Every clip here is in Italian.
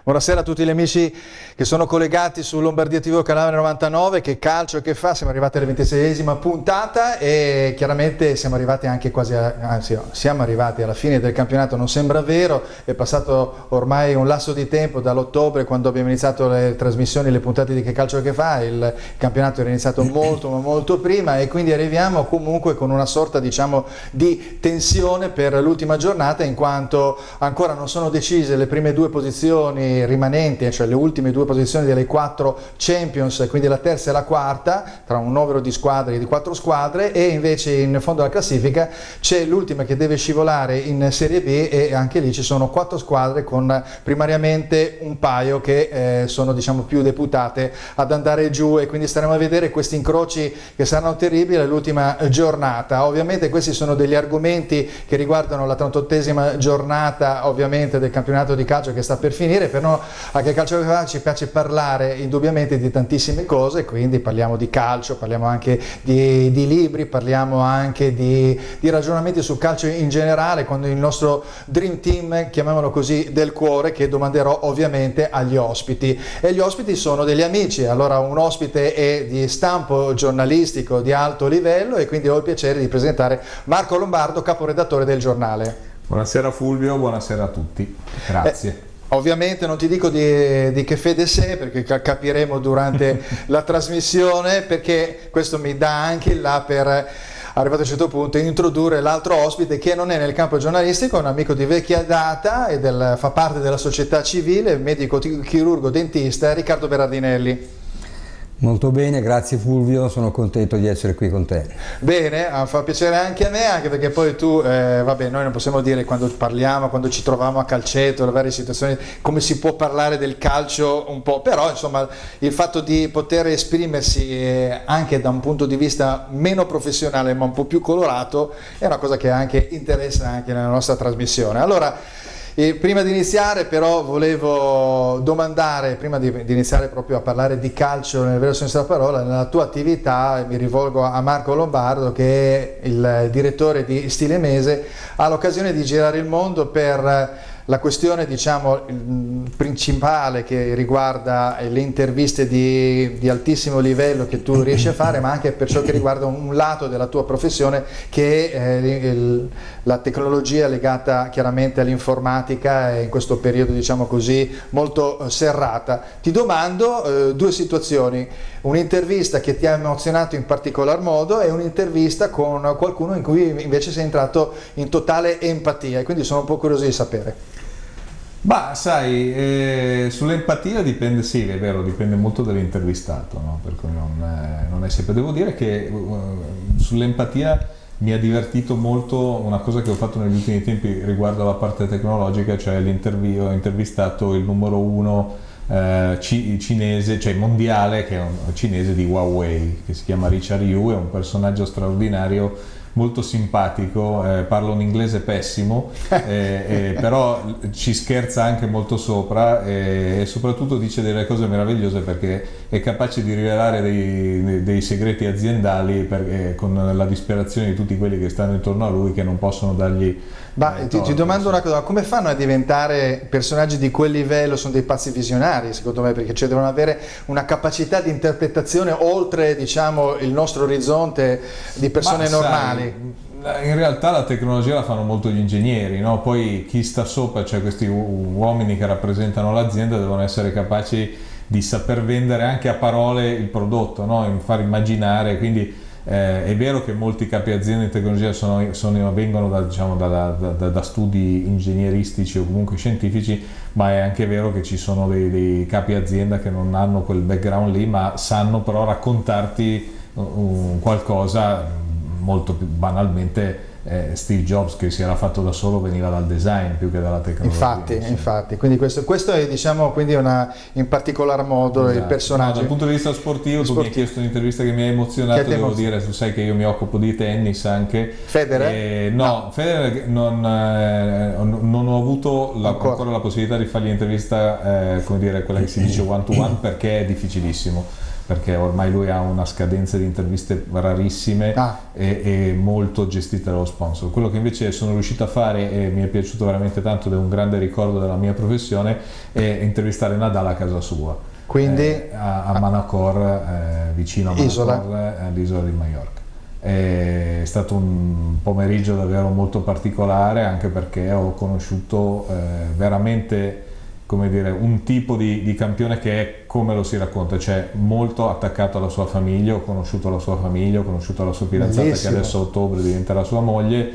Buonasera a tutti gli amici che sono collegati su Lombardia TV canale 99. Che calcio che fa, siamo arrivati alla 26esima puntata e chiaramente siamo arrivati anche siamo arrivati alla fine del campionato. Non sembra vero, è passato ormai un lasso di tempo dall'ottobre, quando abbiamo iniziato le trasmissioni, le puntate di Che calcio che fa. Il campionato era iniziato molto prima e quindi arriviamo comunque con una sorta, diciamo, di tensione per l'ultima giornata, in quanto ancora non sono decise le prime due posizioni rimanenti, cioè le ultime due posizioni delle 4 Champions, quindi la terza e la quarta, tra un novero di squadre, di 4 squadre, e invece in fondo alla classifica c'è l'ultima che deve scivolare in Serie B, e anche lì ci sono 4 squadre con primariamente un paio che sono, diciamo, più deputate ad andare giù, e quindi staremo a vedere questi incroci che saranno terribili all'ultima giornata. Ovviamente questi sono degli argomenti che riguardano la 38esima giornata, ovviamente, del campionato di calcio che sta per finire. Per noi a Che calcio che fa ci piace parlare indubbiamente di tantissime cose, quindi parliamo di calcio, parliamo anche di libri, parliamo anche di ragionamenti sul calcio in generale, con il nostro Dream Team, chiamiamolo così, del cuore, che domanderò ovviamente agli ospiti. E gli ospiti sono degli amici. Allora, un ospite è di stampo giornalistico di alto livello e quindi ho il piacere di presentare Marco Lombardo, caporedattore del giornale. Buonasera Fulvio, buonasera a tutti, grazie. Ovviamente non ti dico di che fede sei, perché capiremo durante la trasmissione, perché questo mi dà anche il là per, arrivato a un certo punto, introdurre l'altro ospite, che non è nel campo giornalistico, è un amico di vecchia data e fa parte della società civile, medico chirurgo dentista, Riccardo Berardinelli. Molto bene, grazie Fulvio, sono contento di essere qui con te. Bene, fa piacere anche a me, anche perché poi tu, vabbè, noi non possiamo dire quando parliamo, quando ci troviamo a calcetto, le varie situazioni, come si può parlare del calcio un po', però insomma il fatto di poter esprimersi anche da un punto di vista meno professionale ma un po' più colorato è una cosa che anche interessa anche nella nostra trasmissione. Allora, prima di iniziare però volevo domandare, prima di iniziare proprio a parlare di calcio nel vero senso della parola, nella tua attività, mi rivolgo a Marco Lombardo, che è il direttore di Stile Mese, ha l'occasione di girare il mondo per la questione, diciamo, principale, che riguarda le interviste di altissimo livello che tu riesci a fare, ma anche per ciò che riguarda un lato della tua professione, che è la tecnologia legata chiaramente all'informatica, e in questo periodo, diciamo così, molto serrata. Ti domando due situazioni: un'intervista che ti ha emozionato in particolar modo e un'intervista con qualcuno in cui invece sei entrato in totale empatia, e quindi sono un po' curioso di sapere. Bah, sai, sull'empatia dipende, sì, è vero, dipende molto dall'intervistato, no? Per cui non è sempre. Devo dire che sull'empatia mi ha divertito molto una cosa che ho fatto negli ultimi tempi riguardo alla parte tecnologica, cioè ho intervistato il numero 1 cinese, cioè mondiale, che è un cinese di Huawei, che si chiama Richard Yu, è un personaggio straordinario, molto simpatico, parla un inglese pessimo, però ci scherza anche molto sopra, e soprattutto dice delle cose meravigliose, perché è capace di rivelare dei segreti aziendali, con la disperazione di tutti quelli che stanno intorno a lui, che non possono dargli... Ti domando una cosa: come fanno a diventare personaggi di quel livello? Sono dei pazzi visionari, secondo me, perché devono avere una capacità di interpretazione oltre, diciamo, il nostro orizzonte di persone normali. In realtà la tecnologia la fanno molto gli ingegneri, no? Poi chi sta sopra, cioè questi uomini che rappresentano l'azienda, devono essere capaci di saper vendere anche a parole il prodotto, no? Far immaginare, quindi è vero che molti capi azienda in tecnologia vengono da studi ingegneristici o comunque scientifici, ma è anche vero che ci sono dei capi azienda che non hanno quel background lì, ma sanno però raccontarti qualcosa molto più banalmente. Steve Jobs, che si era fatto da solo, veniva dal design più che dalla tecnologia. Infatti, quindi questo è, diciamo, quindi in particolar modo, esatto, il personaggio. No, dal punto di vista sportivo, tu mi hai chiesto un'intervista che mi ha emozionato, devo dire, tu sai che io mi occupo di tennis anche. Federer? No, Federer non ho avuto ancora la possibilità di fargli l'intervista, come dire, quella che si dice one to one, perché è difficilissimo. perché ormai lui ha una scadenza di interviste rarissime e molto gestite dallo sponsor. Quello che invece sono riuscito a fare e mi è piaciuto veramente tanto ed è un grande ricordo della mia professione è intervistare Nadal a casa sua, quindi a Manacor, vicino a Manacor, all'isola di Maiorca. È stato un pomeriggio davvero molto particolare, anche perché ho conosciuto veramente, come dire, un tipo di campione che è come lo si racconta, cioè molto attaccato alla sua famiglia. Ho conosciuto la sua famiglia, ho conosciuto la sua fidanzata, bellissimo, che adesso a ottobre diventerà sua moglie,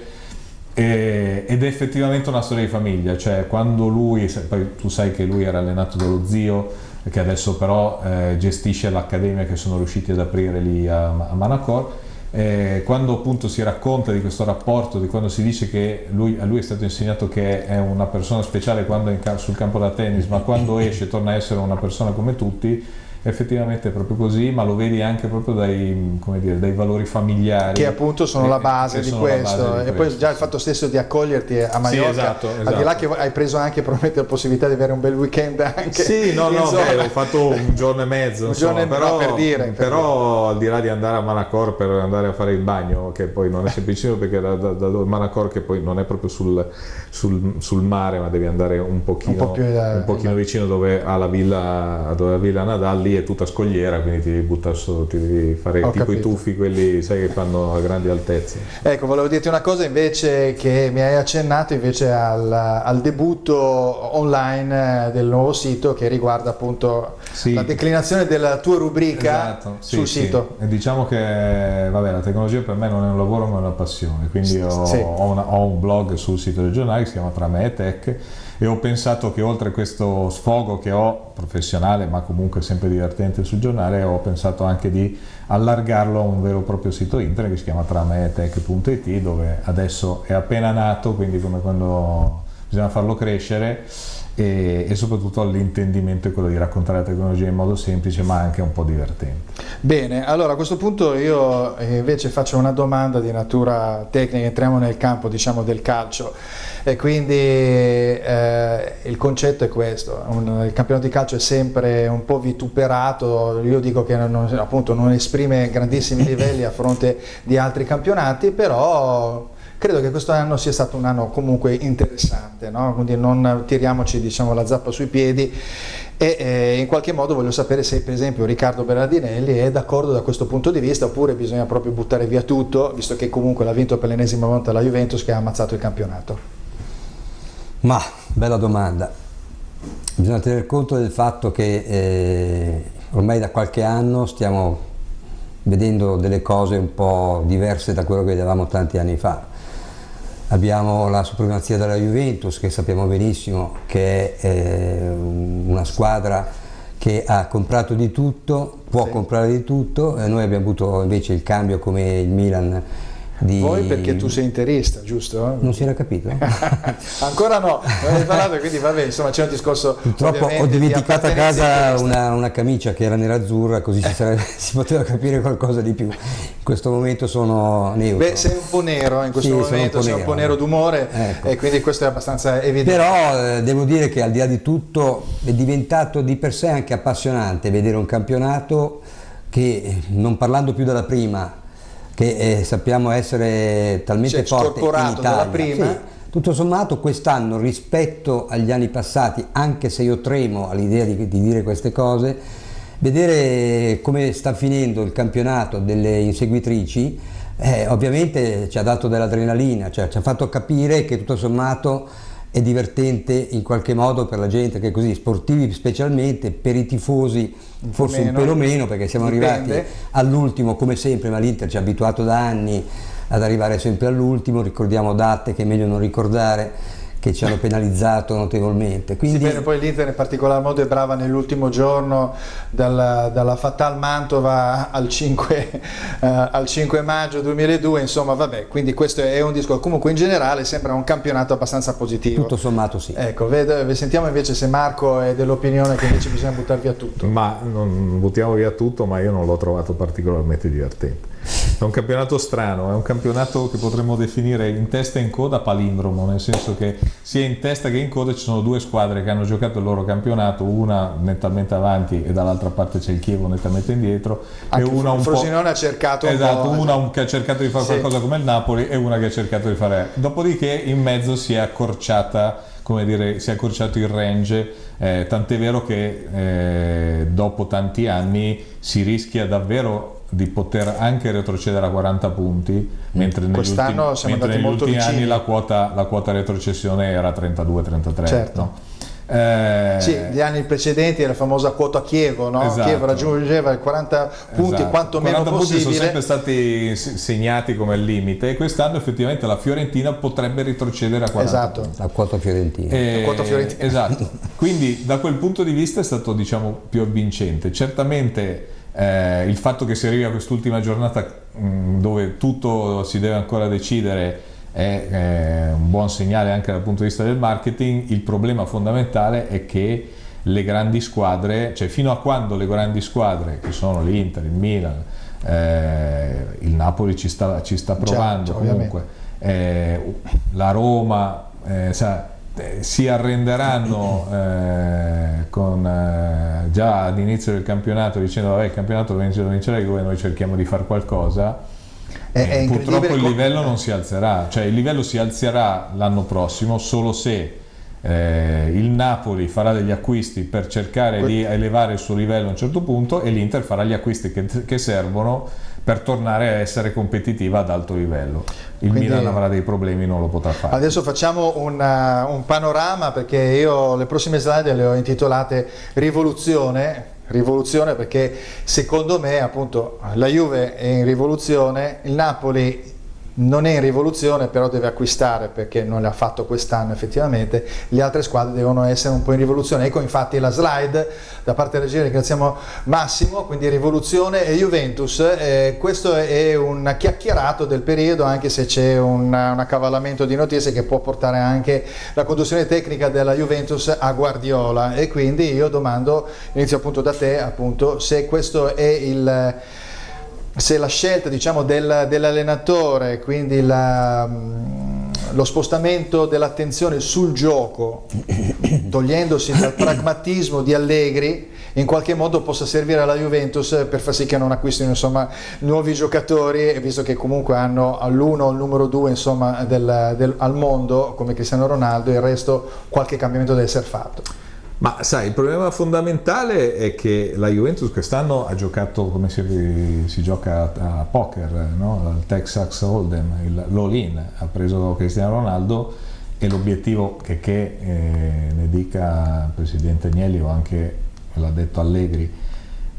ed è effettivamente una storia di famiglia. Cioè quando lui, poi tu sai che lui era allenato dallo zio, che adesso però gestisce l'accademia che sono riusciti ad aprire lì a Manacor. Quando appunto si racconta di questo rapporto, di quando si dice che a lui è stato insegnato che è una persona speciale quando è sul campo da tennis, ma quando esce torna a essere una persona come tutti, effettivamente è proprio così, ma lo vedi anche proprio dai, come dire, dai valori familiari, che appunto sono la base di questo. E poi già il fatto stesso di accoglierti a Maiorca, sì, esatto. Al di là che hai preso anche probabilmente la possibilità di avere un bel weekend anche. Sì, no, ho fatto un giorno e mezzo, insomma, però al di là di andare a Manacor per andare a fare il bagno, che poi non è semplicissimo perché da Manacor, che poi non è proprio sul mare, ma devi andare un pochino vicino dove ha la villa Nadal, lì è tutta scogliera, quindi ti devi buttare sotto, ti devi fare tipo i tuffi, quelli sai che fanno a grandi altezze. Ecco, volevo dirti una cosa invece, che mi hai accennato invece al debutto online del nuovo sito, che riguarda appunto la declinazione della tua rubrica sul sito. E diciamo che la tecnologia per me non è un lavoro ma è una passione, quindi ho un blog sul sito del giornale che si chiama Tra me e Tech, e ho pensato che oltre a questo sfogo che ho professionale ma comunque sempre divertente sul giornale, ho pensato anche di allargarlo a un vero e proprio sito internet che si chiama trameetech.it, dove adesso è appena nato, quindi come quando bisogna farlo crescere, e soprattutto l'intendimento è quello di raccontare la tecnologia in modo semplice ma anche un po' divertente. Bene, allora a questo punto io invece faccio una domanda di natura tecnica, entriamo nel campo, diciamo, del calcio, e quindi il concetto è questo: il campionato di calcio è sempre un po' vituperato, io dico che appunto non esprime grandissimi livelli a fronte di altri campionati, però credo che questo anno sia stato un anno comunque interessante, no? Quindi non tiriamoci, diciamo, la zappa sui piedi, e in qualche modo voglio sapere se per esempio Riccardo Berardinelli è d'accordo da questo punto di vista, oppure bisogna proprio buttare via tutto, visto che comunque l'ha vinto per l'ennesima volta la Juventus, che ha ammazzato il campionato. Ma, bella domanda. Bisogna tener conto del fatto che ormai da qualche anno stiamo vedendo delle cose un po' diverse da quello che vedevamo tanti anni fa. Abbiamo la supremazia della Juventus, che sappiamo benissimo che è una squadra che ha comprato di tutto, può comprare di tutto, e noi abbiamo avuto invece il cambio come il Milan. Voi perché tu sei interista, giusto? Non si era capito? Ancora no, non hai parlato, quindi vabbè, insomma c'è un discorso. Purtroppo ho dimenticato a casa una camicia che era nerazzurra, così si poteva capire qualcosa di più. In questo momento sono neutro. Beh, sei un po' nero in questo momento, sei un po' nero d'umore, ecco. E quindi questo è abbastanza evidente. Però devo dire che al di là di tutto è diventato di per sé anche appassionante vedere un campionato che, non parlando più della prima, che sappiamo essere talmente forte in Italia, prima. Sì, tutto sommato quest'anno rispetto agli anni passati, anche se io tremo all'idea di dire queste cose, vedere come sta finendo il campionato delle inseguitrici ovviamente ci ha dato dell'adrenalina, cioè ci ha fatto capire che tutto sommato è divertente in qualche modo per la gente, che è così, sportivi specialmente, per i tifosi forse un pelo meno, perché siamo arrivati all'ultimo come sempre, ma l'Inter ci ha abituato da anni ad arrivare sempre all'ultimo, ricordiamo date che è meglio non ricordare, che ci hanno penalizzato notevolmente. Quindi... Sì, bene, poi l'Inter in particolar modo è brava nell'ultimo giorno, dalla Fatal Mantova al 5 maggio 2002, insomma vabbè, quindi questo è un discorso. Comunque in generale sembra un campionato abbastanza positivo. Tutto sommato sì. Ecco, sentiamo invece se Marco è dell'opinione che invece bisogna buttare via tutto. Ma non buttiamo via tutto, ma io non l'ho trovato particolarmente divertente. È un campionato strano, è un campionato che potremmo definire in testa e in coda palindromo, nel senso che sia in testa che in coda ci sono due squadre che hanno giocato il loro campionato, una nettamente avanti e dall'altra parte c'è il Chievo nettamente indietro, anche e una un Frosinone po', ha cercato esatto, una che ha cercato di fare sì, qualcosa come il Napoli e una che ha cercato di fare. Dopodiché in mezzo si è accorciata, come dire, si è accorciato il range, tant'è vero che dopo tanti anni si rischia davvero di poter anche retrocedere a 40 punti, mentre quest'anno siamo andati negli molto ultimi vicini. anni la quota retrocessione era 32-33. Certo. No? Sì, gli anni precedenti la famosa quota Chievo, no? Esatto. Chievo raggiungeva i 40 punti, esatto, quanto meno 40 punti possibile. sono sempre stati segnati come il limite, e quest'anno effettivamente la Fiorentina potrebbe retrocedere a 40 esatto. punti. La quota fiorentina. La quota fiorentina. Esatto, quindi da quel punto di vista è stato, diciamo, più avvincente. Certamente il fatto che si arrivi a quest'ultima giornata dove tutto si deve ancora decidere è un buon segnale anche dal punto di vista del marketing. Il problema fondamentale è che le grandi squadre, cioè fino a quando le grandi squadre, che sono l'Inter, il Milan, il Napoli ci sta provando, comunque la Roma, si arrenderanno già all'inizio del campionato dicendo vabbè, il campionato lo vincerà Juve, noi cerchiamo di fare qualcosa. Purtroppo il livello non si alzerà, cioè il livello si alzerà l'anno prossimo solo se il Napoli farà degli acquisti per cercare di elevare il suo livello a un certo punto, e l'Inter farà gli acquisti che servono per tornare a essere competitiva ad alto livello. Il Milan avrà dei problemi, non lo potrà fare. Adesso facciamo un panorama, perché io le prossime slide le ho intitolate rivoluzione, perché secondo me appunto la Juve è in rivoluzione, il Napoli non è in rivoluzione, però deve acquistare perché non l'ha fatto quest'anno effettivamente, le altre squadre devono essere un po' in rivoluzione. Ecco infatti la slide da parte della regia, ringraziamo Massimo, quindi rivoluzione e Juventus. Questo è un chiacchierato del periodo, anche se c'è un accavallamento di notizie che può portare anche la conduzione tecnica della Juventus a Guardiola, e quindi io domando, inizio appunto da te, appunto, se questo è se la scelta, diciamo, dell'allenatore, quindi lo spostamento dell'attenzione sul gioco, togliendosi dal pragmatismo di Allegri, in qualche modo possa servire alla Juventus per far sì che non acquistino, insomma, nuovi giocatori, visto che comunque hanno all'1 o il numero 2, insomma, al mondo come Cristiano Ronaldo, e il resto qualche cambiamento deve essere fatto. Ma sai, il problema fondamentale è che la Juventus quest'anno ha giocato come si gioca a poker, no? Al Texas Hold'em, l'all-in, ha preso Cristiano Ronaldo, e l'obiettivo, che ne dica il presidente Agnelli o anche l'ha detto Allegri,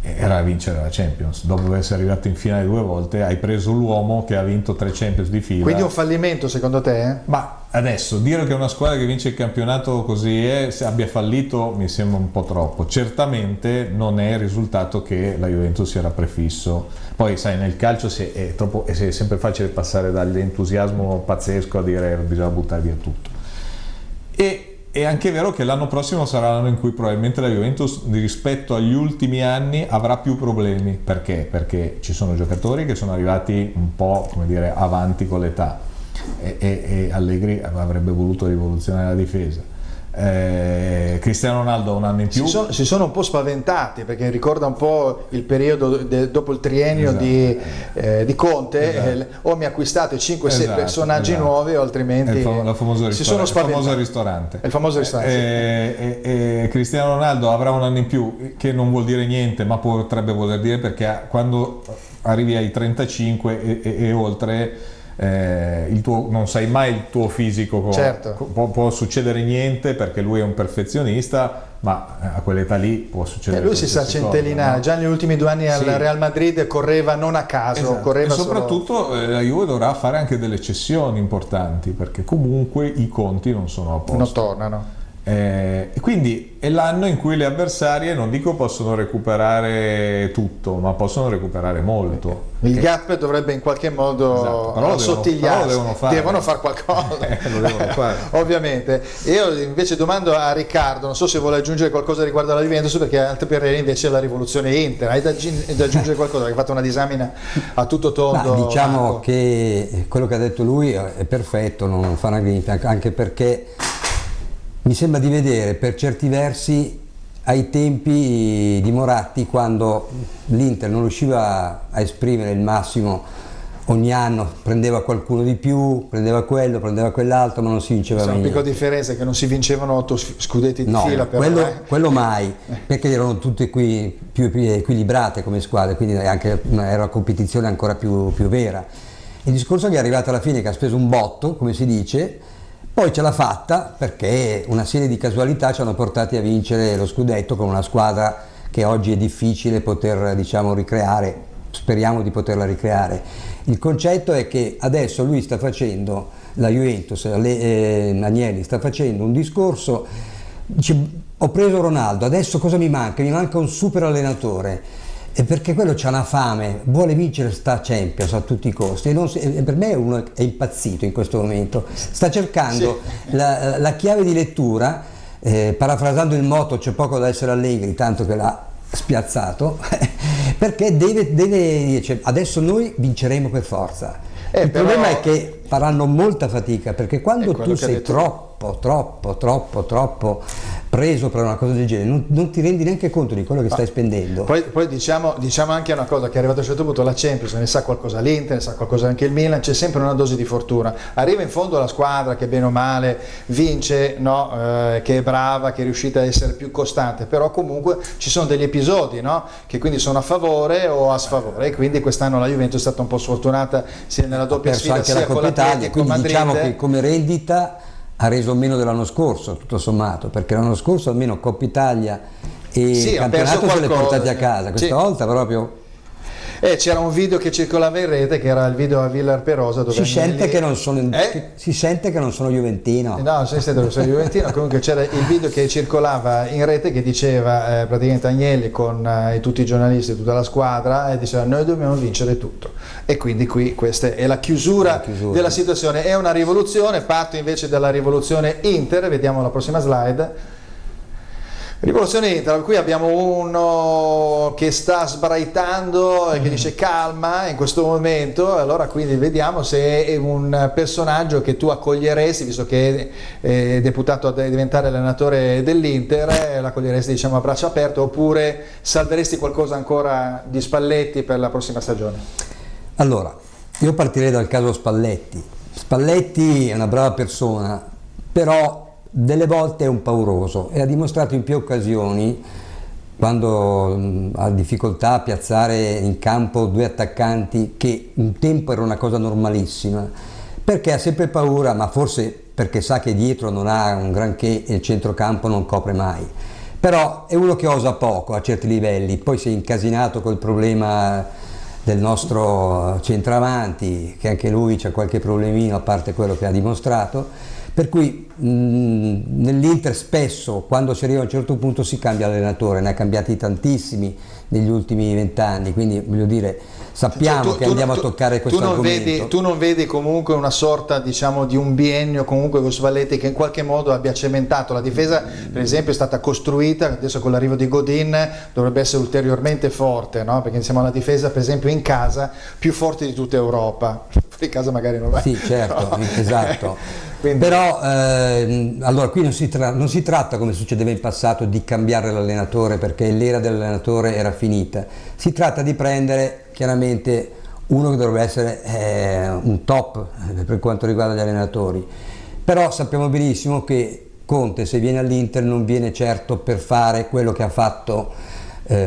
era vincere la Champions. Dopo essere arrivato in finale 2 volte, hai preso l'uomo che ha vinto 3 Champions di fila. Quindi un fallimento secondo te? Ma adesso dire che una squadra che vince il campionato così abbia fallito mi sembra un po' troppo. Certamente non è il risultato che la Juventus si era prefisso. Poi sai, nel calcio è sempre facile passare dall'entusiasmo pazzesco a dire bisogna buttare via tutto. È anche vero che l'anno prossimo sarà l'anno in cui probabilmente la Juventus, rispetto agli ultimi anni, avrà più problemi. Perché? Perché ci sono giocatori che sono arrivati un po', come dire, avanti con l'età, e Allegri avrebbe voluto rivoluzionare la difesa. Cristiano Ronaldo ha un anno in più. Si sono un po' spaventati, perché ricorda un po' il periodo dopo il triennio, esatto, di Conte, esatto. O mi acquistate 5-6 personaggi nuovi, o altrimenti il famoso ristorante. Cristiano Ronaldo avrà un anno in più, che non vuol dire niente, ma potrebbe voler dire, perché quando arrivi ai 35 e oltre, non sai mai il tuo fisico, certo. Può succedere niente, perché lui è un perfezionista, ma a quell'età lì può succedere. Lui si sa centellinare, no? Già negli ultimi 2 anni al Real Madrid correva non a caso, esatto. Correva, e soprattutto la Juve dovrà fare anche delle cessioni importanti, perché comunque i conti non sono a posto. Non tornano. E quindi è l'anno in cui le avversarie, non dico possono recuperare tutto, ma possono recuperare molto. Il gap dovrebbe in qualche modo assottigliarsi, devono fare qualcosa. Lo devono fare. Ovviamente. Io invece domando a Riccardo, non so se vuole aggiungere qualcosa riguardo alla Juventus, perché Altepere invece è la rivoluzione Inter. Hai da aggiungere qualcosa? Hai fatto una disamina a tutto tondo. Ma diciamo che quello che ha detto lui è perfetto, non fa una grinta, anche perché mi sembra di vedere per certi versi ai tempi di Moratti, quando l'Inter non riusciva a esprimere il massimo, ogni anno prendeva qualcuno di più, prendeva quello, prendeva quell'altro, ma non si vinceva mai. Una piccola differenza è che non si vincevano 8 scudetti di fila, però, quello mai, perché erano tutte qui più equilibrate come squadre, quindi anche era una competizione ancora più vera. Il discorso è che è arrivato alla fine che ha speso un botto, come si dice, poi ce l'ha fatta perché una serie di casualità ci hanno portati a vincere lo scudetto con una squadra che oggi è difficile poter, diciamo, ricreare, speriamo di poterla ricreare. Il concetto è che adesso lui sta facendo, la Juventus, Agnelli sta facendo un discorso, dice, ho preso Ronaldo, adesso cosa mi manca? Mi manca un super allenatore. E perché quello c'ha una fame, vuole vincere sta Champions a tutti i costi e per me uno è impazzito in questo momento, sta cercando la chiave di lettura, parafrasando il motto c'è poco da essere allegri, tanto che l'ha spiazzato, perché deve dire adesso noi vinceremo per forza. Il problema è che faranno molta fatica, perché quando tu sei troppo preso per una cosa del genere non ti rendi neanche conto di quello che stai spendendo. Poi diciamo anche una cosa, che arrivato a un certo punto la Champions ne sa qualcosa l'Inter, ne sa qualcosa anche il Milan, c'è sempre una dose di fortuna, arriva in fondo la squadra che bene o male vince, no? Che è brava, che è riuscita a essere più costante, però comunque ci sono degli episodi, no? Che quindi sono a favore o a sfavore, e quindi quest'anno la Juventus è stata un po' sfortunata sia nella doppia sfida anche sia la con Coppa Italia, quindi Madrid. diciamo che come rendita ha reso meno dell'anno scorso, tutto sommato, perché l'anno scorso almeno Coppa Italia e il campionato se li portati a casa, questa volta proprio... c'era un video che circolava in rete, che era il video a Villar Perosa, dove si sente che non sono juventino. No, si sente che sono juventino. Comunque c'era il video che circolava in rete che diceva praticamente Agnelli con tutti i giornalisti, tutta la squadra, e diceva noi dobbiamo vincere tutto, e quindi qui questa è la chiusura della situazione. È una rivoluzione. Parto invece dalla rivoluzione Inter, vediamo la prossima slide. Rivoluzione Inter, qui abbiamo uno che sta sbraitando e che dice calma in questo momento, allora quindi vediamo se è un personaggio che tu accoglieresti, visto che è deputato a diventare allenatore dell'Inter, l'accoglieresti, diciamo, a braccio aperto, oppure salveresti qualcosa ancora di Spalletti per la prossima stagione? Allora, io partirei dal caso Spalletti. Spalletti è una brava persona, però delle volte è un pauroso e ha dimostrato in più occasioni, quando ha difficoltà a piazzare in campo due attaccanti, che un tempo era una cosa normalissima, perché ha sempre paura, ma forse perché sa che dietro non ha un granché e il centrocampo non copre mai. Però è uno che osa poco a certi livelli, poi si è incasinato col problema del nostro centravanti, che anche lui c'ha qualche problemino a parte quello che ha dimostrato. Per cui nell'Inter spesso, quando si arriva a un certo punto, si cambia allenatore, ne ha cambiati tantissimi negli ultimi 20 anni, quindi voglio dire, sappiamo che andiamo a toccare questo argomento. Tu non vedi comunque una sorta, diciamo, di un biennio comunque con Spalletti che in qualche modo abbia cementato la difesa, per esempio è stata costruita, adesso con l'arrivo di Godin dovrebbe essere ulteriormente forte, no? Perché siamo alla difesa per esempio in casa più forte di tutta Europa, in casa magari non va. Sì, certo, no. Esatto. Quindi... Però allora qui non si tratta, come succedeva in passato, di cambiare l'allenatore perché l'era dell'allenatore era finita, si tratta di prendere chiaramente uno che dovrebbe essere un top per quanto riguarda gli allenatori, però sappiamo benissimo che Conte, se viene all'Inter, non viene certo per fare quello che ha fatto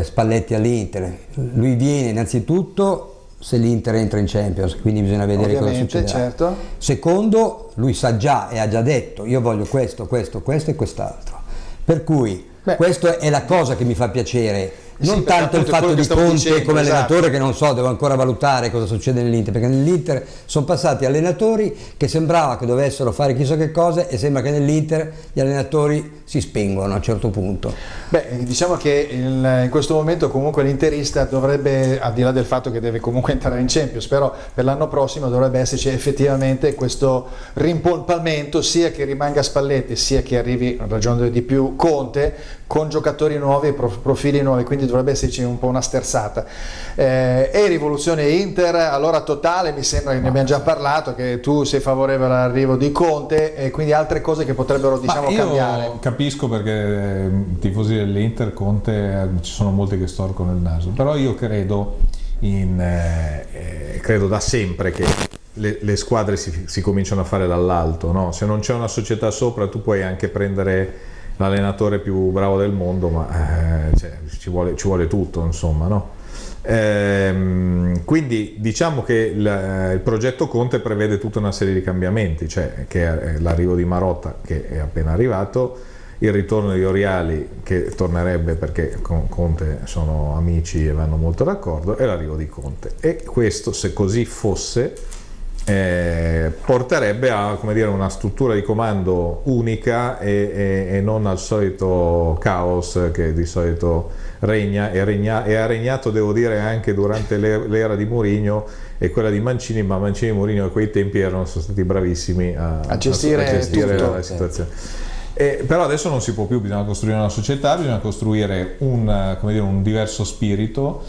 Spalletti all'Inter. Lui viene innanzitutto se l'Inter entra in Champions, quindi bisogna vedere cosa succederà. Certo. Secondo, lui sa già e ha già detto io voglio questo e quest'altro, per cui questa è la cosa che mi fa piacere Non Sì, tanto il appunto fatto quello che di stavo Conte dicendo, come allenatore, esatto. che non so, devo ancora valutare cosa succede nell'Inter, perché nell'Inter sono passati allenatori che sembrava che dovessero fare chissà che cosa e sembra che nell'Inter gli allenatori si spengono a un certo punto. Beh, diciamo che in questo momento comunque l'interista dovrebbe, al di là del fatto che deve comunque entrare in Champions, però per l'anno prossimo dovrebbe esserci effettivamente questo rimpolpamento, sia che rimanga Spalletti sia che arrivi, ragionando di più, Conte, con giocatori nuovi e profili nuovi, quindi dovrebbe esserci un po' una sterzata. E rivoluzione Inter, allora totale, mi sembra che ne abbiamo già parlato, che tu sei favorevole all'arrivo di Conte e quindi altre cose che potrebbero, diciamo, cambiare. Io capisco perché tifosi dell'Inter, Conte, ci sono molti che storcono il naso, però io credo credo da sempre che le squadre si cominciano a fare dall'alto, no? Se non c'è una società sopra, tu puoi anche prendere l'allenatore più bravo del mondo, ma cioè, ci vuole tutto, insomma, no? Quindi diciamo che il progetto Conte prevede tutta una serie di cambiamenti, cioè che è l'arrivo di Marotta, che è appena arrivato, il ritorno di Oriali, che tornerebbe perché con Conte sono amici e vanno molto d'accordo, e l'arrivo di Conte. E questo, se così fosse, porterebbe a, come dire, una struttura di comando unica e non al solito caos che di solito regna e ha regnato, devo dire, anche durante l'era di Mourinho e quella di Mancini, ma Mancini e Mourinho a quei tempi sono stati bravissimi a gestire tutto, la situazione. Però adesso non si può più, bisogna costruire una società, bisogna costruire un diverso spirito.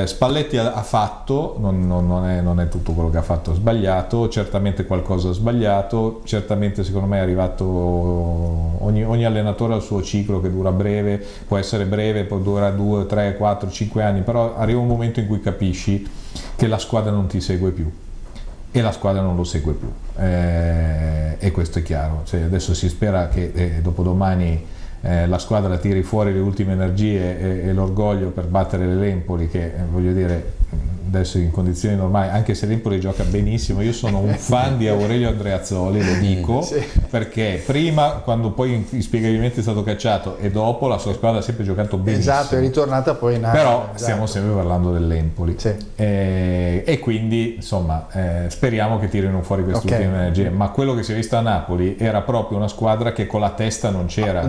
Spalletti ha fatto, non è tutto quello che ha fatto sbagliato, certamente qualcosa ha sbagliato, certamente secondo me è arrivato, ogni allenatore ha il suo ciclo che dura breve, può essere breve, poi dura 2, 3, 4, 5 anni, però arriva un momento in cui capisci che la squadra non ti segue più. E la squadra non lo segue più, e questo è chiaro. Cioè, adesso si spera che dopodomani la squadra tiri fuori le ultime energie e l'orgoglio per battere l'Empoli, che voglio dire, adesso in condizioni normali, anche se l'Empoli gioca benissimo, io sono un fan di Aurelio Andreazzoli, lo dico, sì. Perché prima, quando poi inspiegabilmente è stato cacciato, e dopo la sua squadra ha sempre giocato benissimo. Esatto, è ritornata poi in Però esatto. stiamo sempre parlando dell'Empoli, sì. E quindi insomma speriamo che tirino fuori queste ultime energie, ma quello che si è visto a Napoli era proprio una squadra che con la testa non c'era,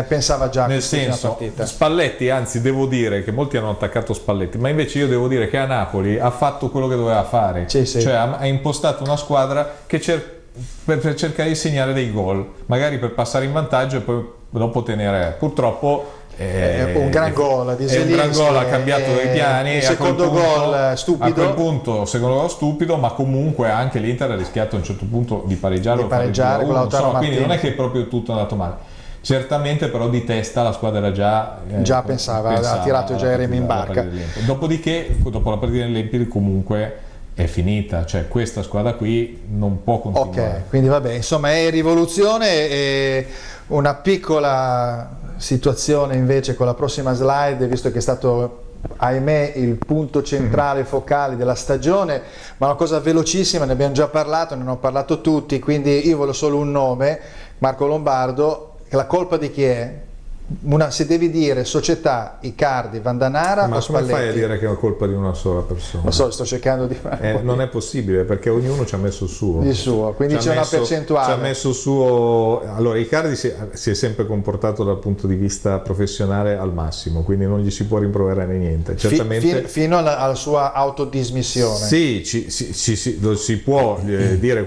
pensava già nel senso, partita. Spalletti, anzi devo dire che molti hanno attaccato Spalletti, ma invece io devo dire che a Napoli ha fatto quello che doveva fare, sì. Cioè ha impostato una squadra che per cercare di segnare dei gol, magari per passare in vantaggio e poi dopo tenere, purtroppo un gran gol di Zielinski, un gran gol, ha cambiato i piani, il secondo gol stupido, a quel punto secondo gol stupido, ma comunque anche l'Inter ha rischiato a un certo punto di pareggiare con Lautaro Martinez. Quindi non è che proprio tutto è andato male. Certamente però di testa la squadra era già pensava, ha tirato già Jeremy in barca. Dopodiché, dopo la partita dell'Empoli, comunque è finita, cioè questa squadra qui non può continuare. Ok, quindi vabbè, insomma è rivoluzione. E una piccola situazione invece con la prossima slide, visto che è stato, ahimè, il punto centrale focale della stagione, ma una cosa velocissima, ne abbiamo già parlato, ne hanno parlato tutti, quindi io voglio solo un nome, Marco Lombardo. La colpa di chi è? Se devi dire società, Icardi, Vandanara ma o Spalletti? come fai a dire che è colpa di una sola persona? Lo so, sto cercando di fare. Non è possibile, perché ognuno ci ha messo il suo. Il suo, quindi c'è una percentuale. Ci ha messo il suo. Allora, Icardi si è sempre comportato dal punto di vista professionale al massimo, quindi non gli si può rimproverare niente. Certamente fino alla sua autodismissione. Sì, gli si può dire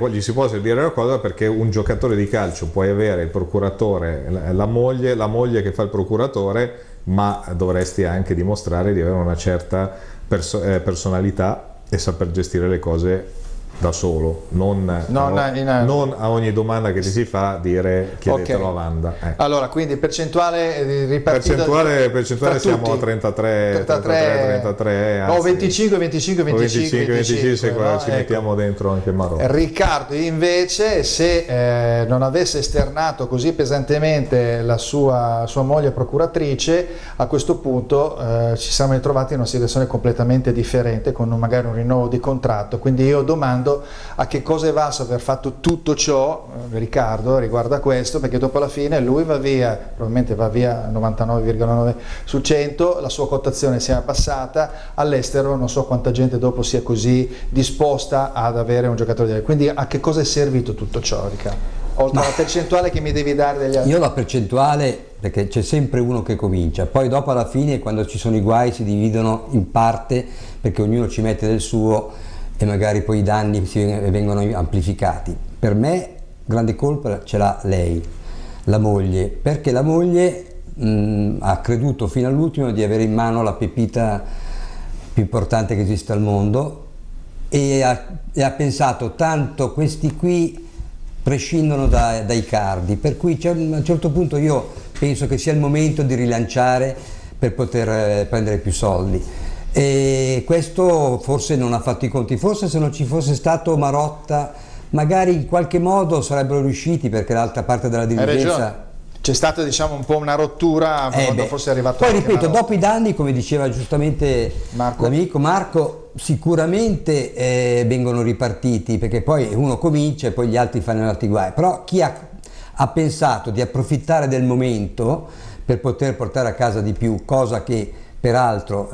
una cosa, perché un giocatore di calcio puoi avere il procuratore, la moglie che fa il procuratore, ma dovresti anche dimostrare di avere una certa personalità e saper gestire le cose da solo, non a ogni domanda che ti si fa dire chiedetelo a Wanda. Allora, quindi percentuale ripartita, percentuale siamo a 33 o 25 se no? Ci mettiamo dentro anche Marocco. Riccardo invece, se non avesse esternato così pesantemente la sua moglie procuratrice, a questo punto ci siamo ritrovati in una situazione completamente differente, con magari un rinnovo di contratto. Quindi io domando Riccardo, a che cosa è valso aver fatto tutto ciò, Riccardo, riguardo a questo, perché dopo alla fine lui va via, probabilmente va via 99,9 su 100, la sua quotazione si è abbassata, all'estero non so quanta gente dopo sia così disposta ad avere un giocatore di... Quindi a che cosa è servito tutto ciò, Riccardo? Oltre alla percentuale che mi devi dare degli altri. Io la percentuale, perché c'è sempre uno che comincia, poi dopo alla fine quando ci sono i guai si dividono in parte perché ognuno ci mette del suo e magari poi i danni vengono amplificati. Per me grande colpa ce l'ha lei, la moglie, perché la moglie ha creduto fino all'ultimo di avere in mano la pepita più importante che esiste al mondo e ha pensato tanto questi qui prescindono dai cardi, per cui a un certo punto io penso che sia il momento di rilanciare per poter prendere più soldi, e questo forse non ha fatto i conti, forse se non ci fosse stato Marotta magari in qualche modo sarebbero riusciti, perché l'altra parte della dirigenza... C'è stata, diciamo, un po' una rottura quando fosse arrivato. Poi ripeto, dopo i danni, come diceva giustamente l'amico Marco, sicuramente vengono ripartiti, perché poi uno comincia e poi gli altri fanno altri guai, però chi ha pensato di approfittare del momento per poter portare a casa di più, cosa che peraltro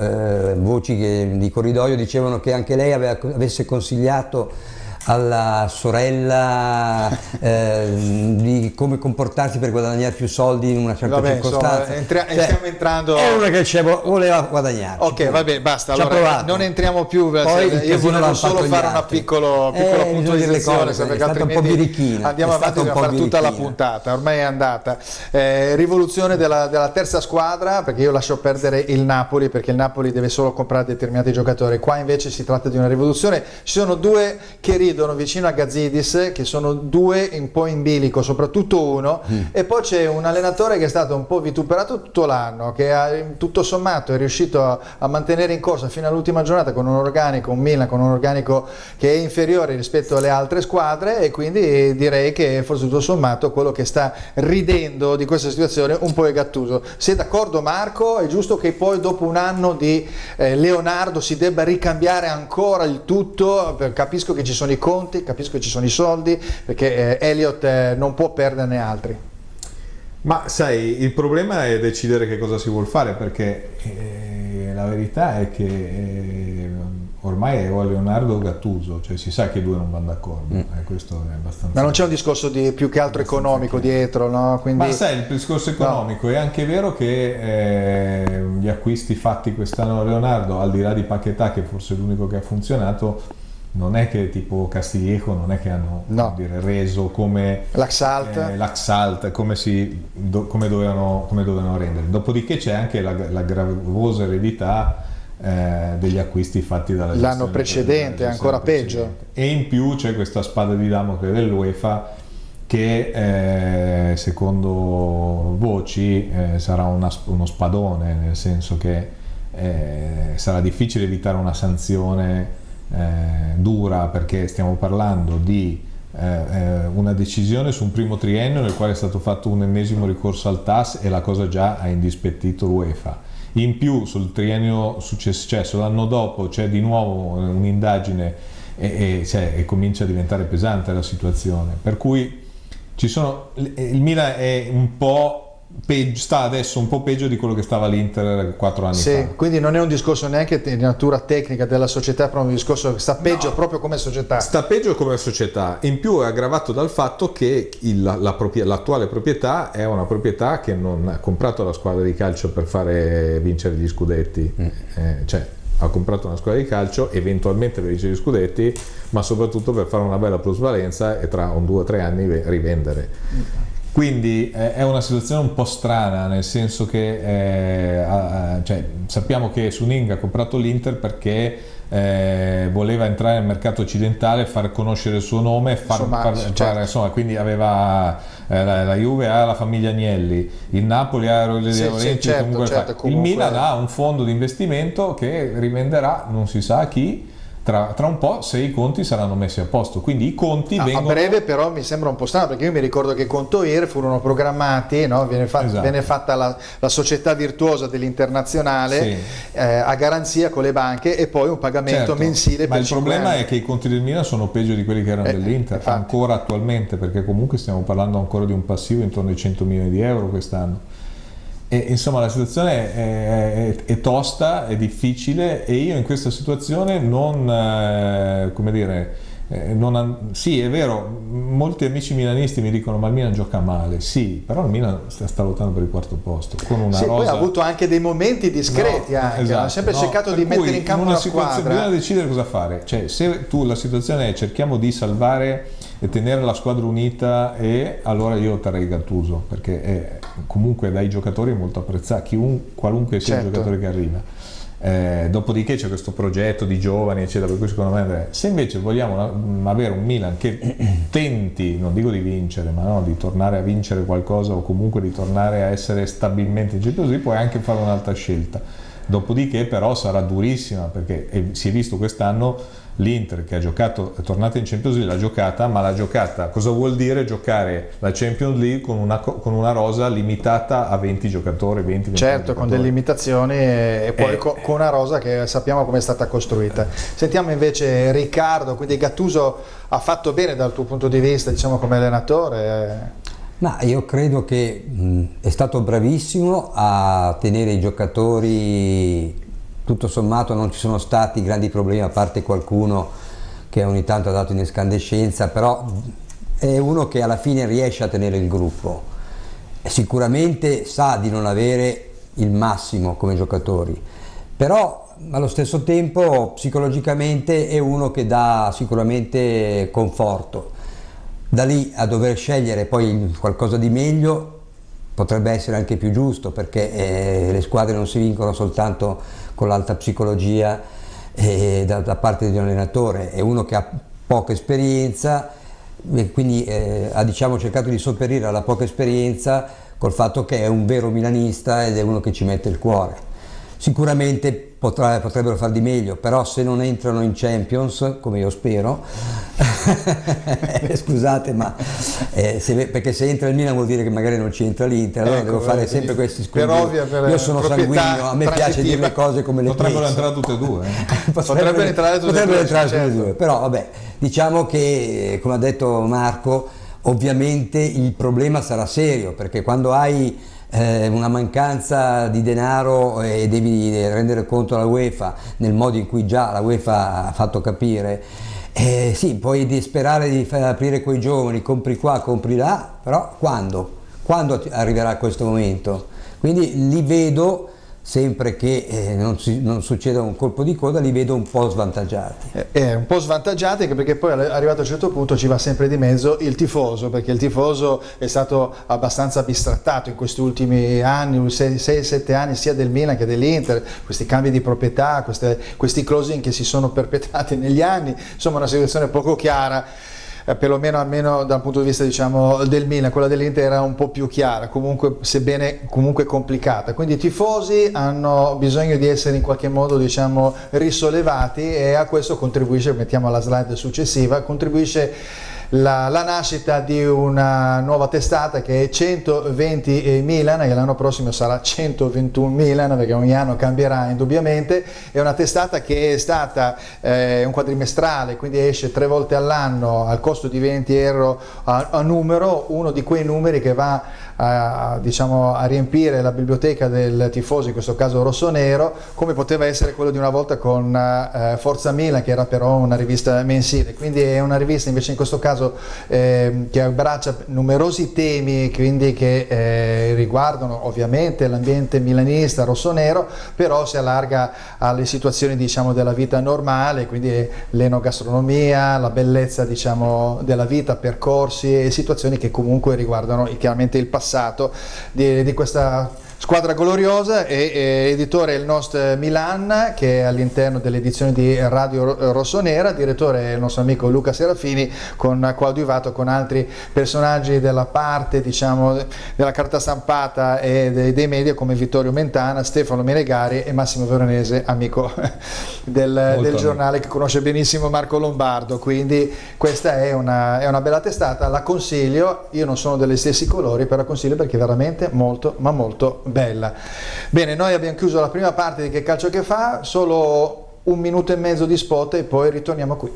voci di corridoio dicevano che anche lei avesse consigliato alla sorella di come comportarsi per guadagnare più soldi in una certa circostanza. Insomma, stiamo entrando... È una che voleva guadagnare. Ok, vabbè, basta, allora non entriamo più. Poi io volevo solo fare una piccola puntualizzazione, perché altrimenti andiamo avanti a fare tutta la puntata, ormai è andata. Rivoluzione della terza squadra, perché io lascio perdere il Napoli, perché il Napoli deve solo comprare determinati giocatori, qua invece si tratta di una rivoluzione. Ci sono due che ridono vicino a Gazidis, che sono due un po' in bilico, soprattutto uno, e poi c'è un allenatore che è stato un po' vituperato tutto l'anno, che tutto sommato è riuscito a mantenere in corsa fino all'ultima giornata con un organico, un Milan con un organico che è inferiore rispetto alle altre squadre, e quindi direi che forse tutto sommato quello che sta ridendo di questa situazione un po' è Gattuso. Sei d'accordo, Marco? È giusto che poi dopo un anno di Leonardo si debba ricambiare ancora il tutto? Capisco che ci sono i conti, capisco che ci sono i soldi, perché Elliott non può perderne altri. Ma sai, il problema è decidere che cosa si vuol fare, perché la verità è che ormai è o Leonardo o Gattuso, cioè si sa che i due non vanno d'accordo, questo è abbastanza... Ma non c'è un discorso di più che altro economico dietro, no? Quindi... Ma sai, il discorso economico, no. È anche vero che gli acquisti fatti quest'anno a Leonardo, al di là di Paquetá, che forse è l'unico che ha funzionato, non è che tipo Castillejo non è che hanno reso come l'Axalt come dovevano rendere. Dopodiché c'è anche la gravosa eredità degli acquisti fatti l'anno precedente, ancora peggio, e in più c'è questa spada di Damocle dell'UEFA che secondo voci sarà uno spadone, nel senso che sarà difficile evitare una sanzione dura, perché stiamo parlando di una decisione su un primo triennio nel quale è stato fatto un ennesimo ricorso al TAS e la cosa già ha indispettito l'UEFA. In più sul triennio successivo, cioè sull'anno dopo, c'è di nuovo un'indagine e comincia a diventare pesante la situazione, per cui il Milan è un po' peggio, sta adesso un po' peggio di quello che stava l'Inter 4 anni fa. Quindi non è un discorso neanche di natura tecnica della società, è proprio un discorso che sta peggio proprio come società. Sta peggio come società, in più è aggravato dal fatto che l'attuale proprietà è una proprietà che non ha comprato la squadra di calcio per fare vincere gli scudetti, cioè ha comprato una squadra di calcio eventualmente per vincere gli scudetti, ma soprattutto per fare una bella plusvalenza e tra 2 o 3 anni rivendere. Quindi è una situazione un po' strana, nel senso che cioè, sappiamo che Suning ha comprato l'Inter perché voleva entrare nel mercato occidentale, far conoscere il suo nome, insomma, quindi aveva la Juve ha la famiglia Agnelli, il Napoli ha comunque il Milan ha un fondo di investimento che rivenderà non si sa a chi, tra un po', se i conti saranno messi a posto, quindi i conti vengono... A breve però mi sembra un po' strano, perché io mi ricordo che Conto IR furono programmati, no? Viene fatta la società virtuosa dell'internazionale, sì, a garanzia con le banche, e poi un pagamento, certo, mensile. Ma il problema è che i conti del Milan sono peggio di quelli che erano dell'Inter, ancora attualmente, perché comunque stiamo parlando ancora di un passivo intorno ai 100 milioni di euro quest'anno. E insomma la situazione è tosta, è difficile, e io in questa situazione non, come dire, sì, è vero, molti amici milanisti mi dicono ma il Milan gioca male, sì, però il Milan sta lottando per il quarto posto con una rosa... Poi ha avuto anche dei momenti discreti, no, anche, esatto, ha sempre cercato di mettere in campo una squadra. Bisogna decidere cosa fare, cioè se la situazione è cerchiamo di salvare e tenere la squadra unita, e allora io terrei Gattuso, perché è comunque dai giocatori molto apprezzato, qualunque sia, certo, il giocatore che arriva. Dopodiché c'è questo progetto di giovani eccetera, per cui secondo me se invece vogliamo avere un Milan che tenti, non dico di vincere, ma no, di tornare a vincere qualcosa, o comunque di tornare a essere stabilmente in Champions League, puoi anche fare un'altra scelta. Dopodiché però sarà durissima, perché si è visto quest'anno l'Inter che è tornata in Champions League, l'ha giocata, ma l'ha giocata, cosa vuol dire giocare la Champions League con una rosa limitata a 20 giocatori, 20 certo, giocatori, con delle limitazioni, e poi con una rosa che sappiamo come è stata costruita. Sentiamo invece Riccardo, quindi Gattuso ha fatto bene dal tuo punto di vista, diciamo, come allenatore? Ma io credo che è stato bravissimo a tenere i giocatori. Tutto sommato non ci sono stati grandi problemi, a parte qualcuno che ogni tanto ha dato in escandescenza, però è uno che alla fine riesce a tenere il gruppo. Sicuramente sa di non avere il massimo come giocatori, però allo stesso tempo psicologicamente è uno che dà sicuramente conforto. Da lì a dover scegliere poi qualcosa di meglio potrebbe essere anche più giusto, perché le squadre non si vincono soltanto con l'alta psicologia da parte di un allenatore. È uno che ha poca esperienza, e quindi ha, diciamo, cercato di sopperire alla poca esperienza col fatto che è un vero milanista ed è uno che ci mette il cuore. Sicuramente potrebbero far di meglio, però se non entrano in Champions, come io spero, scusate, ma perché se entra il Milan vuol dire che magari non ci entra l'Inter, allora devo fare sempre questi scusi. Io sono sanguigno, a me piace dire le cose come le penso. Potrebbero entrare tutte e due. Potrebbero entrare tutte e due, però vabbè, diciamo che, come ha detto Marco, ovviamente il problema sarà serio, perché quando hai una mancanza di denaro e devi rendere conto alla UEFA nel modo in cui già la UEFA ha fatto capire, sì, puoi sperare di aprire coi giovani, compri qua, compri là, però quando arriverà questo momento? Quindi li vedo, sempre che non succeda un colpo di coda, li vedo un po' svantaggiati. Un po' svantaggiati, anche perché poi arrivato a un certo punto ci va sempre di mezzo il tifoso, perché il tifoso è stato abbastanza bistrattato in questi ultimi anni, 6-7 anni, sia del Milan che dell'Inter, questi cambi di proprietà, questi closing che si sono perpetrati negli anni, insomma una situazione poco chiara. Perlomeno almeno dal punto di vista, diciamo, del Milan. Quella dell'Inter era un po' più chiara, comunque, sebbene comunque complicata, quindi i tifosi hanno bisogno di essere in qualche modo, diciamo, risollevati, e a questo contribuisce, mettiamo la slide successiva, contribuisce la nascita di una nuova testata che è 120 Milan, che l'anno prossimo sarà 121 Milan, perché ogni anno cambierà indubbiamente. È una testata che è stata un quadrimestrale, quindi esce 3 volte all'anno al costo di 20 euro a numero, uno di quei numeri che va diciamo, a riempire la biblioteca del tifoso, in questo caso rossonero, come poteva essere quello di una volta con Forza Milan, che era però una rivista mensile. Quindi è una rivista invece in questo caso che abbraccia numerosi temi, quindi che riguardano ovviamente l'ambiente milanista rossonero, però si allarga alle situazioni, diciamo, della vita normale, quindi l'enogastronomia, la bellezza, diciamo, della vita, percorsi e situazioni che comunque riguardano chiaramente il passato di questa Squadra gloriosa, e editore il nostro Milan, che è all'interno delle edizioni di Radio Rossonera, direttore il nostro amico Luca Serafini, con coadiuvato con altri personaggi della parte, diciamo, della carta stampata e dei media, come Vittorio Mentana, Stefano Menegari e Massimo Veronese, amico del giornale, che conosce benissimo Marco Lombardo. Quindi questa è una bella testata, la consiglio. Io non sono degli stessi colori, però consiglio perché è veramente molto ma molto bella. Bene, noi abbiamo chiuso la prima parte di Che calcio che fa, solo 1 minuto e mezzo di spot e poi ritorniamo qui.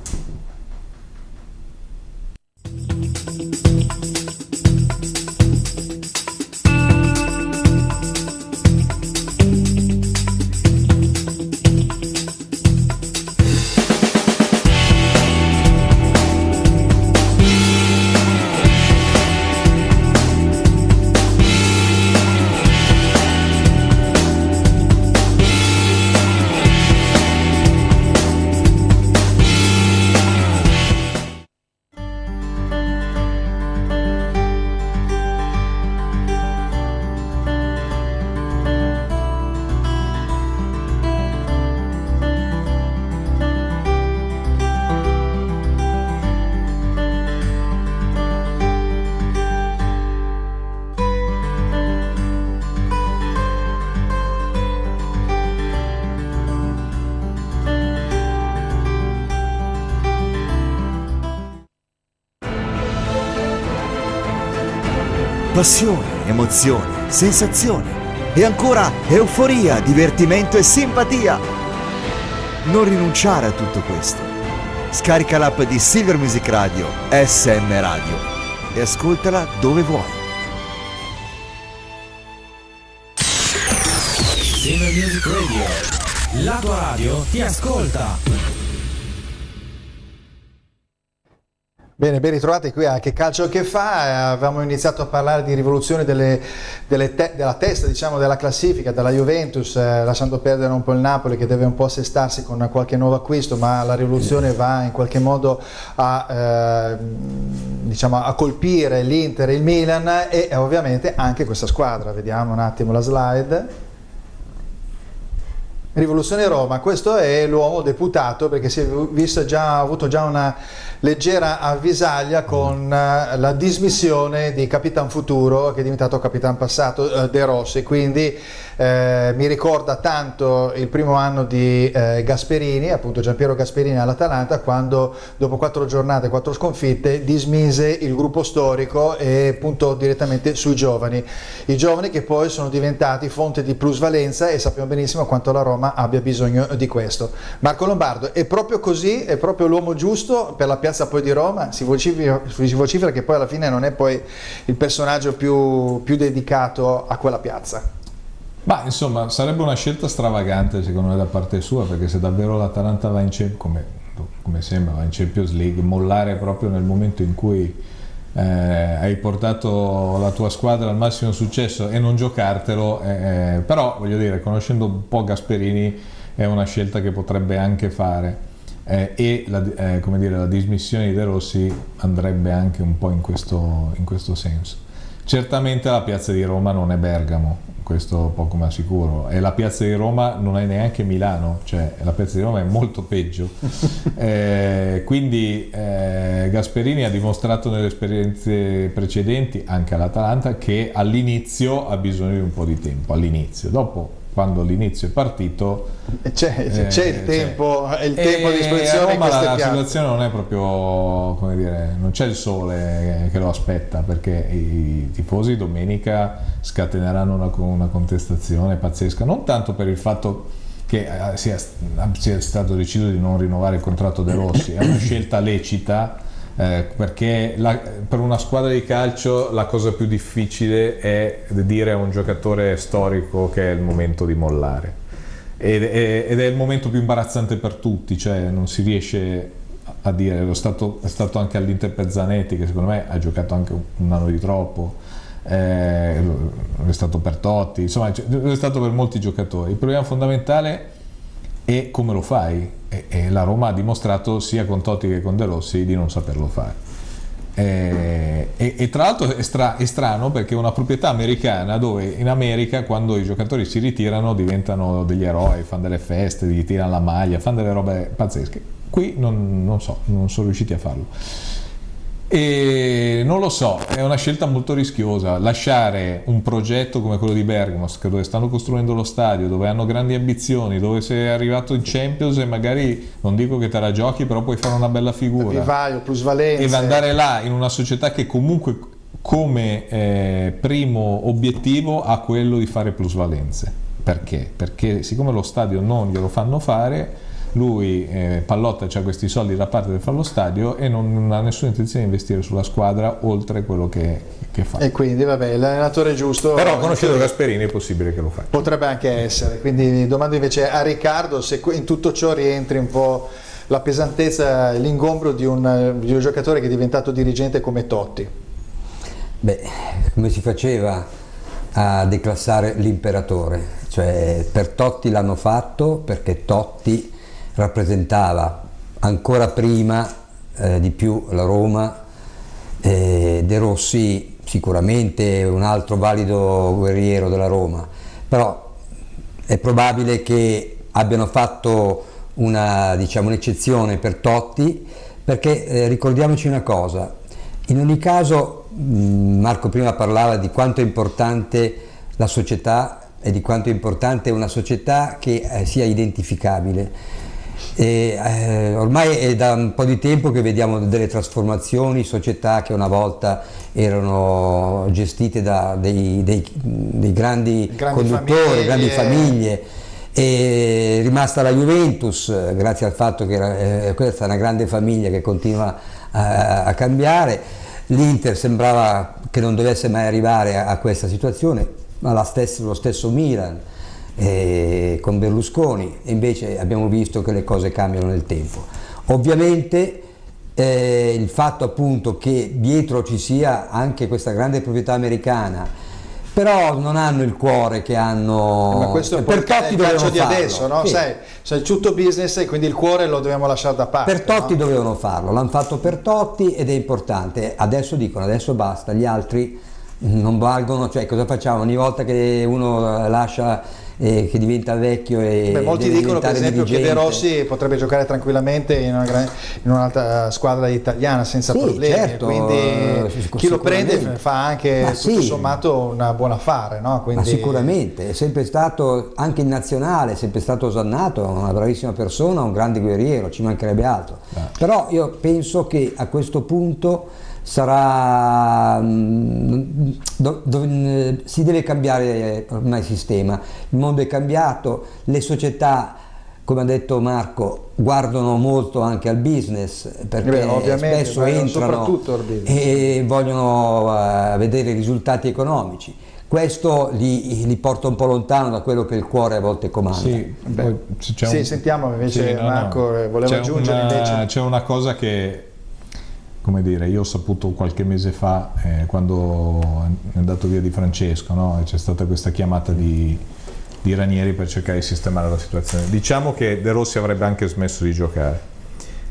Passione, emozione, sensazione e ancora euforia, divertimento e simpatia. Non rinunciare a tutto questo. Scarica l'app di Silver Music Radio, SM Radio, e ascoltala dove vuoi. Silver Music Radio, la tua radio ti ascolta. Bene, ben ritrovati qui a Che calcio che fa. Avevamo iniziato a parlare di rivoluzione della testa, diciamo, della classifica, della Juventus, lasciando perdere un po' il Napoli, che deve un po' assestarsi con qualche nuovo acquisto, ma la rivoluzione va in qualche modo a colpire l'Inter e il Milan, e ovviamente anche questa squadra. Vediamo un attimo la slide. Rivoluzione Roma, questo è l'uomo deputato, perché si è visto ha avuto già una leggera avvisaglia con la dismissione di Capitan Futuro, che è diventato Capitan Passato, De Rossi. Quindi mi ricorda tanto il primo anno di Gasperini, appunto Giampiero Gasperini all'Atalanta, quando dopo 4 giornate, 4 sconfitte, dismise il gruppo storico e puntò direttamente sui giovani. I giovani che poi sono diventati fonte di plusvalenza, e sappiamo benissimo quanto la Roma abbia bisogno di questo. Marco Lombardo, è proprio così? È proprio l'uomo giusto per la piazza poi di Roma? Si vocifera che poi alla fine non è poi il personaggio più dedicato a quella piazza. Ma insomma, sarebbe una scelta stravagante secondo me da parte sua, perché se davvero l'Atalanta va in come sembra, va in Champions League, mollare proprio nel momento in cui hai portato la tua squadra al massimo successo e non giocartelo, però voglio dire, conoscendo un po' Gasperini, è una scelta che potrebbe anche fare, e la dismissione di De Rossi andrebbe anche un po' in questo senso. Certamente la piazza di Roma non è Bergamo, questo poco ma sicuro, e la piazza di Roma non è neanche Milano, cioè la piazza di Roma è molto peggio. Quindi Gasperini ha dimostrato nelle esperienze precedenti, anche all'Atalanta, che all'inizio ha bisogno di un po' di tempo, all'inizio. Dopo, quando l'inizio è partito, c'è il tempo a disposizione. Ma la situazione non è proprio, come dire, non c'è il sole che lo aspetta, perché i tifosi domenica scateneranno una contestazione pazzesca, non tanto per il fatto che sia stato deciso di non rinnovare il contratto De Rossi, è una scelta lecita, perché per una squadra di calcio la cosa più difficile è dire a un giocatore storico che è il momento di mollare, ed è il momento più imbarazzante per tutti, cioè non si riesce a dire. È stato anche all'Inter per Zanetti, che secondo me ha giocato anche un anno di troppo, è stato per Totti, insomma è stato per molti giocatori. Il problema fondamentale è come lo fai, e la Roma ha dimostrato sia con Totti che con De Rossi di non saperlo fare. E tra l'altro è strano perché è una proprietà americana dove in America quando i giocatori si ritirano diventano degli eroi, fanno delle feste, gli tirano la maglia, fanno delle robe pazzesche. Qui non sono riusciti a farlo. E non lo so, è una scelta molto rischiosa lasciare un progetto come quello di Bergamo, dove stanno costruendo lo stadio, dove hanno grandi ambizioni, dove sei arrivato in Champions e magari non dico che te la giochi, però puoi fare una bella figura, vivaio, plusvalenze, e andare là in una società che comunque come primo obiettivo ha quello di fare plusvalenze. Perché? Perché siccome lo stadio non glielo fanno fare, lui Pallotta ha questi soldi da parte per fare lo stadio e non ha nessuna intenzione di investire sulla squadra oltre quello che fa. E quindi vabbè, l'allenatore giusto, però conoscendo Gasperini è possibile che lo faccia, potrebbe anche essere. Quindi domando invece a Riccardo se in tutto ciò rientri un po' la pesantezza, l'ingombro di un giocatore che è diventato dirigente come Totti. Beh, come si faceva a declassare l'imperatore? Cioè, per Totti l'hanno fatto perché Totti rappresentava ancora prima di più la Roma. De Rossi sicuramente un altro valido guerriero della Roma, però è probabile che abbiano fatto un'eccezione per Totti, perché ricordiamoci una cosa, in ogni caso Marco prima parlava di quanto è importante la società e di quanto è importante una società che sia identificabile. Ormai è da un po' di tempo che vediamo delle trasformazioni, società che una volta erano gestite da dei grandi conduttori, grandi famiglie. È rimasta la Juventus grazie al fatto che questa è una grande famiglia che continua a cambiare. L'Inter sembrava che non dovesse mai arrivare a questa situazione, ma lo stesso Milan con Berlusconi, e invece abbiamo visto che le cose cambiano nel tempo. Ovviamente il fatto appunto che dietro ci sia anche questa grande proprietà americana, però non hanno il cuore che hanno. Ma questo è un po' il calcio di adesso, no? Sì. Sai, tutto business e quindi il cuore lo dobbiamo lasciare da parte. Per Totti, no? Dovevano farlo, l'hanno fatto per Totti ed è importante. Adesso dicono, adesso basta, gli altri non valgono, cioè cosa facciamo? Ogni volta che uno lascia che diventa vecchio e molti dicono per esempio dirigente, che De Rossi potrebbe giocare tranquillamente in un'altra squadra italiana senza problemi, certo, quindi chi lo prende fa anche tutto sommato un buon affare, no? Quindi... Ma sicuramente, è sempre stato anche in nazionale, è sempre stato osannato, una bravissima persona, un grande guerriero, ci mancherebbe altro. Però io penso che a questo punto sarà si deve cambiare ormai il sistema, il mondo è cambiato, le società, come ha detto Marco, guardano molto anche al business, perché spesso entrano e vogliono vedere i risultati economici. Questo li porta un po' lontano da quello che il cuore a volte comanda. Sì, sentiamo invece Marco, voleva aggiungere invece. C'è una cosa che, come dire, io ho saputo qualche mese fa quando è andato via Di Francesco, no? C'è stata questa chiamata di Ranieri per cercare di sistemare la situazione. Diciamo che De Rossi avrebbe anche smesso di giocare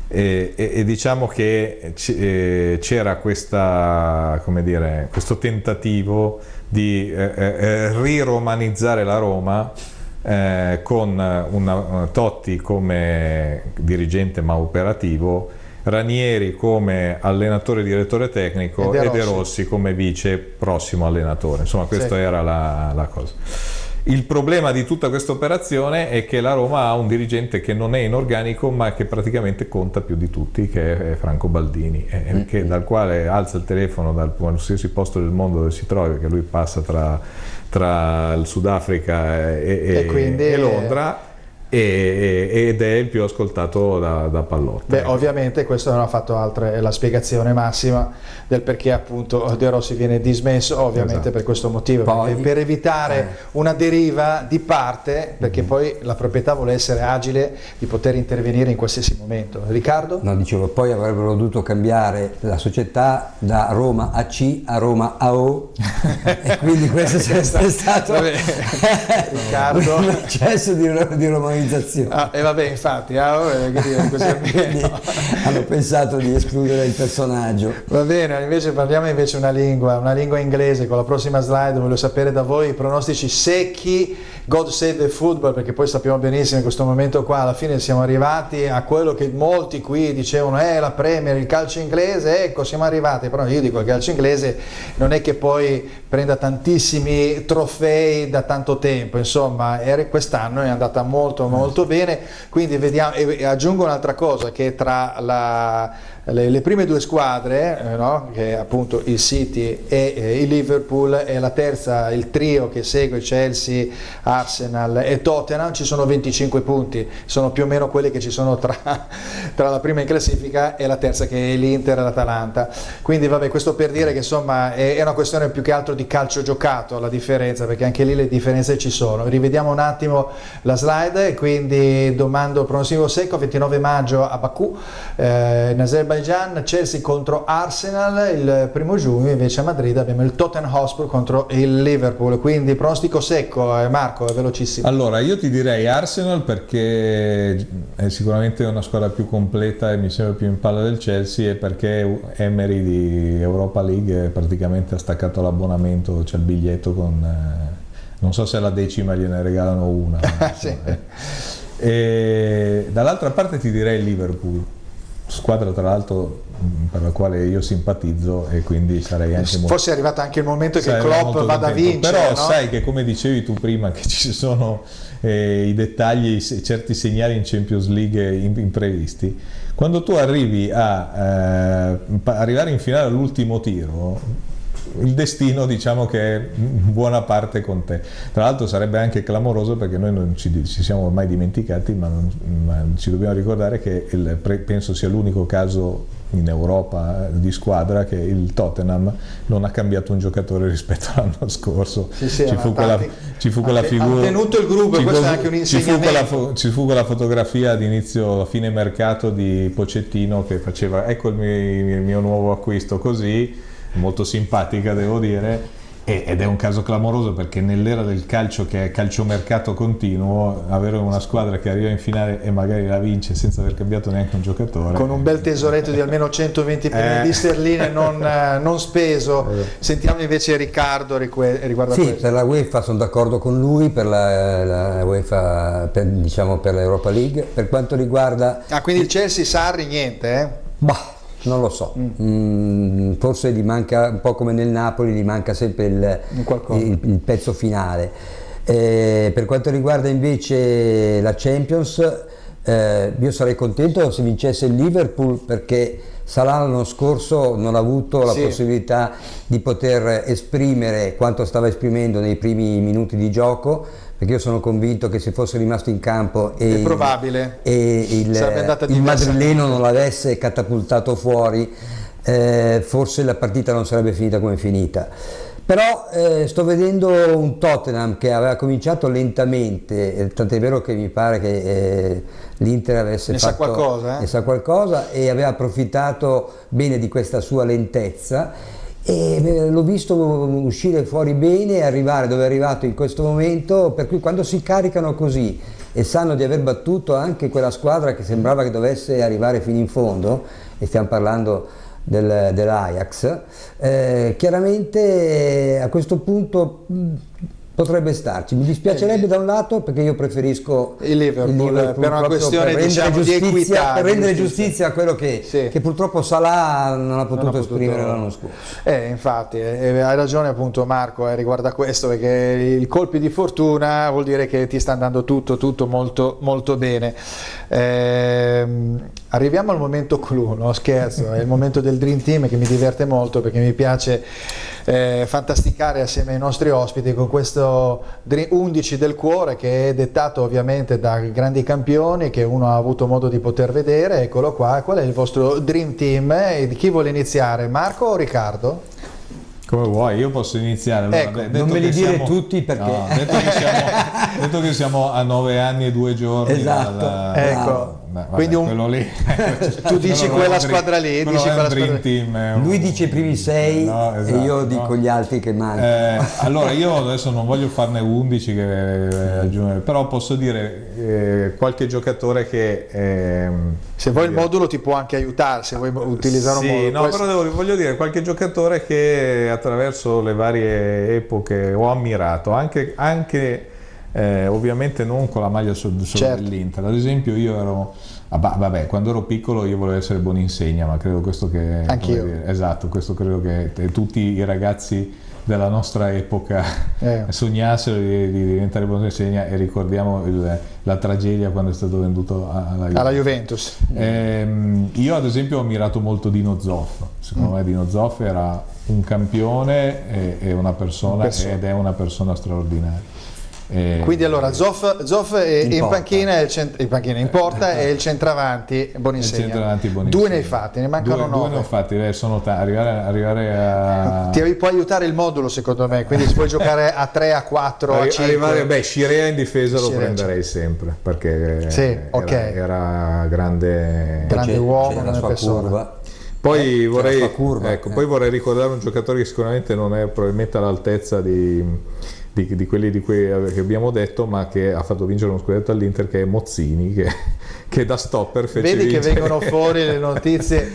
e diciamo che c'era questa, come dire, questo tentativo di riromanizzare la Roma con una Totti come dirigente ma operativo, Ranieri come allenatore direttore tecnico e De Rossi come vice prossimo allenatore, insomma questa era la cosa. Il problema di tutta questa operazione è che la Roma ha un dirigente che non è in organico ma che praticamente conta più di tutti, che è Franco Baldini, dal quale alza il telefono da qualsiasi posto del mondo dove si trovi, perché lui passa tra il Sudafrica e Londra, ed è il più ascoltato da Pallotta. Beh, ovviamente questo non ha fatto altro, è la spiegazione massima del perché appunto De Rossi viene dismesso, ovviamente per questo motivo, poi, per evitare una deriva di parte, perché poi la proprietà vuole essere agile di poter intervenire in qualsiasi momento. Riccardo? No, dicevo, poi avrebbero dovuto cambiare la società da Roma AC a Roma AO e quindi questo è stato Riccardo. un eccesso di romanizzazione. l'organizzazione. E vabbè, infatti, Quindi hanno pensato di escludere il personaggio. Va bene, invece parliamo invece una lingua inglese. Con la prossima slide voglio sapere da voi i pronostici secchi, God save the football, perché poi sappiamo benissimo in questo momento qua alla fine siamo arrivati a quello che molti qui dicevano, la Premier, il calcio inglese, ecco siamo arrivati, però io dico che il calcio inglese non è che poi prenda tantissimi trofei da tanto tempo, insomma quest'anno è andata molto molto bene, quindi vediamo, e aggiungo un'altra cosa, che tra le prime due squadre, no? Che è appunto il City e il Liverpool, e la terza, il trio che segue Chelsea, Arsenal e Tottenham, ci sono 25 punti, sono più o meno quelli che ci sono tra la prima in classifica e la terza, che è l'Inter e l'Atalanta. Quindi vabbè, questo per dire che insomma è una questione più che altro di calcio giocato, la differenza, perché anche lì le differenze ci sono. Rivediamo un attimo la slide, quindi domando pronostico secco: 29 maggio a Baku, in Azerbaijan, Chelsea contro Arsenal. Il 1 giugno invece a Madrid abbiamo il Tottenham Hotspur contro il Liverpool. Quindi pronostico secco, Marco, è velocissimo. Allora io ti direi Arsenal, perché è sicuramente una squadra più completa e mi sembra più in palla del Chelsea, e perché Emery di Europa League praticamente ha staccato l'abbonamento, c'è il biglietto con non so se alla decima gliene regalano una. Sì. E dall'altra parte ti direi il Liverpool, squadra tra l'altro per la quale io simpatizzo, e quindi sarei anche forse è arrivato anche il momento che Klopp vada a vincere, però no? Sai che, come dicevi tu prima, che ci sono i dettagli, certi segnali in Champions League imprevisti. Quando tu arrivi a arrivare in finale all'ultimo tiro, il destino diciamo che è in buona parte con te. Tra l'altro sarebbe anche clamoroso, perché noi non ci siamo ormai dimenticati, ma ci dobbiamo ricordare che penso sia l'unico caso in Europa di squadra che il Tottenham non ha cambiato un giocatore rispetto all'anno scorso. Sì, ci fu quella figura, ha tenuto il gruppo, e questo è anche un insegnamento. Ci fu quella fotografia ad inizio, a fine mercato, di Pochettino che faceva ecco il mio nuovo acquisto, così, molto simpatica devo dire, ed è un caso clamoroso, perché nell'era del calcio, che è calciomercato continuo, avere una squadra che arriva in finale e magari la vince senza aver cambiato neanche un giocatore, con un bel tesoretto di almeno 120 milioni di sterline non speso. Sentiamo invece Riccardo riguardo a sì, questo. Per la UEFA sono d'accordo con lui, per la UEFA, per l'Europa League. Per quanto riguarda quindi il Chelsea, Sarri niente, Bah, non lo so, forse gli manca un po' come nel Napoli, gli manca sempre il pezzo finale. Per quanto riguarda invece la Champions, io sarei contento se vincesse il Liverpool, perché Salah l'anno scorso non ha avuto la possibilità di poter esprimere quanto stava esprimendo nei primi minuti di gioco, perché io sono convinto che se fosse rimasto in campo e il madrileno non l'avesse catapultato fuori, forse la partita non sarebbe finita come è finita. Però sto vedendo un Tottenham che aveva cominciato lentamente, tant'è vero che mi pare che l'Inter avesse sa qualcosa, e aveva approfittato bene di questa sua lentezza, e l'ho visto uscire fuori bene e arrivare dove è arrivato in questo momento, per cui quando si caricano così e sanno di aver battuto anche quella squadra che sembrava che dovesse arrivare fino in fondo, e stiamo parlando dell'Ajax, chiaramente a questo punto potrebbe starci. Mi dispiacerebbe da un lato, perché io preferisco il Liverpool per una questione di equità, per rendere giustizia a quello che purtroppo Salah non ha potuto esprimere l'anno scorso. Infatti hai ragione appunto Marco riguardo a questo, perché i colpi di fortuna vuol dire che ti sta andando tutto molto molto bene. Arriviamo al momento clou, no scherzo, è il momento del Dream Team, che mi diverte molto, perché mi piace fantasticare assieme ai nostri ospiti con questo 11 del cuore, che è dettato ovviamente da grandi campioni che uno ha avuto modo di poter vedere. Eccolo qua. Qual è il vostro Dream Team? E di chi vuole iniziare, Marco o Riccardo? Come vuoi, io posso iniziare. Allora, non me li dire tutti, perché detto che siamo a 9 anni e 2 giorni esatto. Quindi quello lì. Tu dici quella squadra lì, dici quella squadra team, lui dice i primi 6 esatto, e io dico gli altri che mancano. Allora io adesso non voglio farne 11 che aggiungere, però posso dire qualche giocatore che se vuoi il modulo ti può anche aiutare, se vuoi utilizzare un modulo. No, però voglio dire qualche giocatore che attraverso le varie epoche ho ammirato, anche ovviamente non con la maglia certo. dell'Inter. Ad esempio io ero quando ero piccolo io volevo essere Boninsegna, ma credo questo che anch'io. Esatto, questo credo che tutti i ragazzi della nostra epoca sognassero di diventare Boninsegna, e ricordiamo la tragedia quando è stato venduto alla Juventus. Io ad esempio ho ammirato molto Dino Zoff. Secondo me Dino Zoff era un campione e una persona, ed è una persona straordinaria. Quindi allora Zoff in panchina in porta e il centravanti Boninsegna. Due ne hai fatti, ne mancano 9. Due ne ho fatti, sono arrivare a... Ti può aiutare il modulo secondo me, quindi se puoi giocare a 3, a 4, a 5. Scirea in difesa lo prenderei sempre, perché era grande uomo, la sua curva. Poi vorrei ricordare un giocatore che sicuramente non è probabilmente all'altezza di quelli di cui che abbiamo detto, ma che ha fatto vincere uno scudetto all'Inter, che è Mozzini, che da stopper fece vedi vincere. Che vengono fuori le notizie,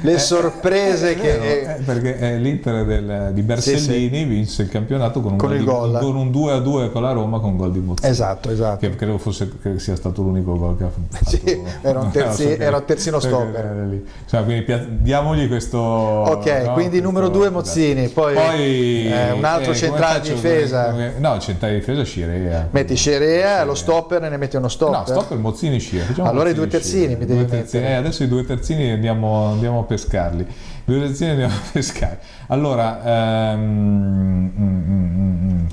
le sorprese perché l'Inter di Bersellini vinse il campionato con un 2-2 con la Roma, con gol di Mozzini. Esatto. Che credo che sia stato l'unico gol che ha fatto. Era un terzino stopper. Quindi diamogli questo. Quindi numero 2 Mozzini, poi un altro centrale di difesa. No, centrale di difesa Scirea. Metti Scirea, lo stopper, e ne metti uno stopper. No, stopper Mozzini Scirea. Allora i due terzini mi devi mettere. Adesso i due terzini andiamo a pescarli. Allora,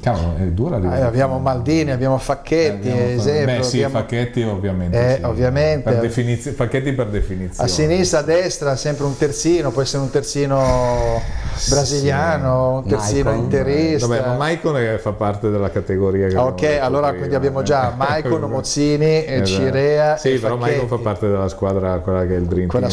cavolo, è dura. Abbiamo Maldini, abbiamo Facchetti, esempio. Facchetti ovviamente. Ovviamente. Facchetti per definizione. A sinistra, a destra, sempre un terzino, può essere un terzino brasiliano, un terzino interista. Vabbè, ma Maicon fa parte della categoria. Allora quindi abbiamo già Maicon, Mozzini, Scirea. Sì, però Maicon fa parte della squadra, quella che è il Dream Team. Quella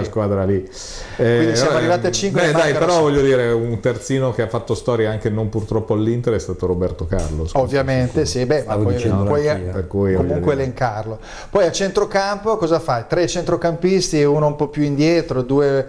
squadra lì. Quindi siamo arrivati a 5. Però voglio dire, un terzino che ha fatto storia anche non purtroppo all'Inter è stato Roberto Carlos. Ovviamente sì, ma puoi comunque elencarlo. Poi a centrocampo cosa fai? 3 centrocampisti, uno un po' più indietro, 2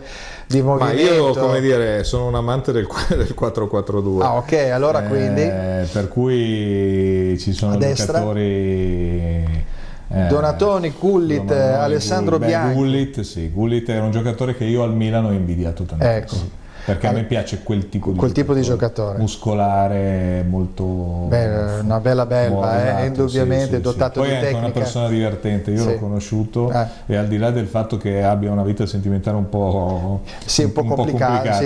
di movimento. Ma io sono un amante del 4-4-2. Allora quindi per cui ci sono giocatori Donatoni, Gullit, Alessandro Bianchi. Gullit era un giocatore che io al Milan ho invidiato tantissimo. Perché a me piace quel tipo di giocatore muscolare, molto una bella belva, indubbiamente dotato Poi di tecnica. Poi è anche una persona divertente, io l'ho conosciuto e al di là del fatto che abbia una vita sentimentale un po' complicata,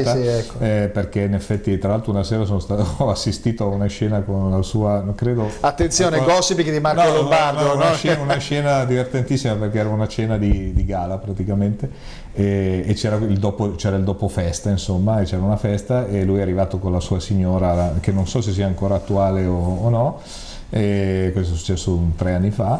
perché in effetti tra l'altro una sera ho assistito a una scena con la sua, credo, attenzione, gossip di Marco Lombardo, una scena divertentissima, perché era una cena di gala praticamente, e c'era il dopo festa, insomma, e c'era una festa e lui è arrivato con la sua signora, che non so se sia ancora attuale o no, e questo è successo 3 anni fa.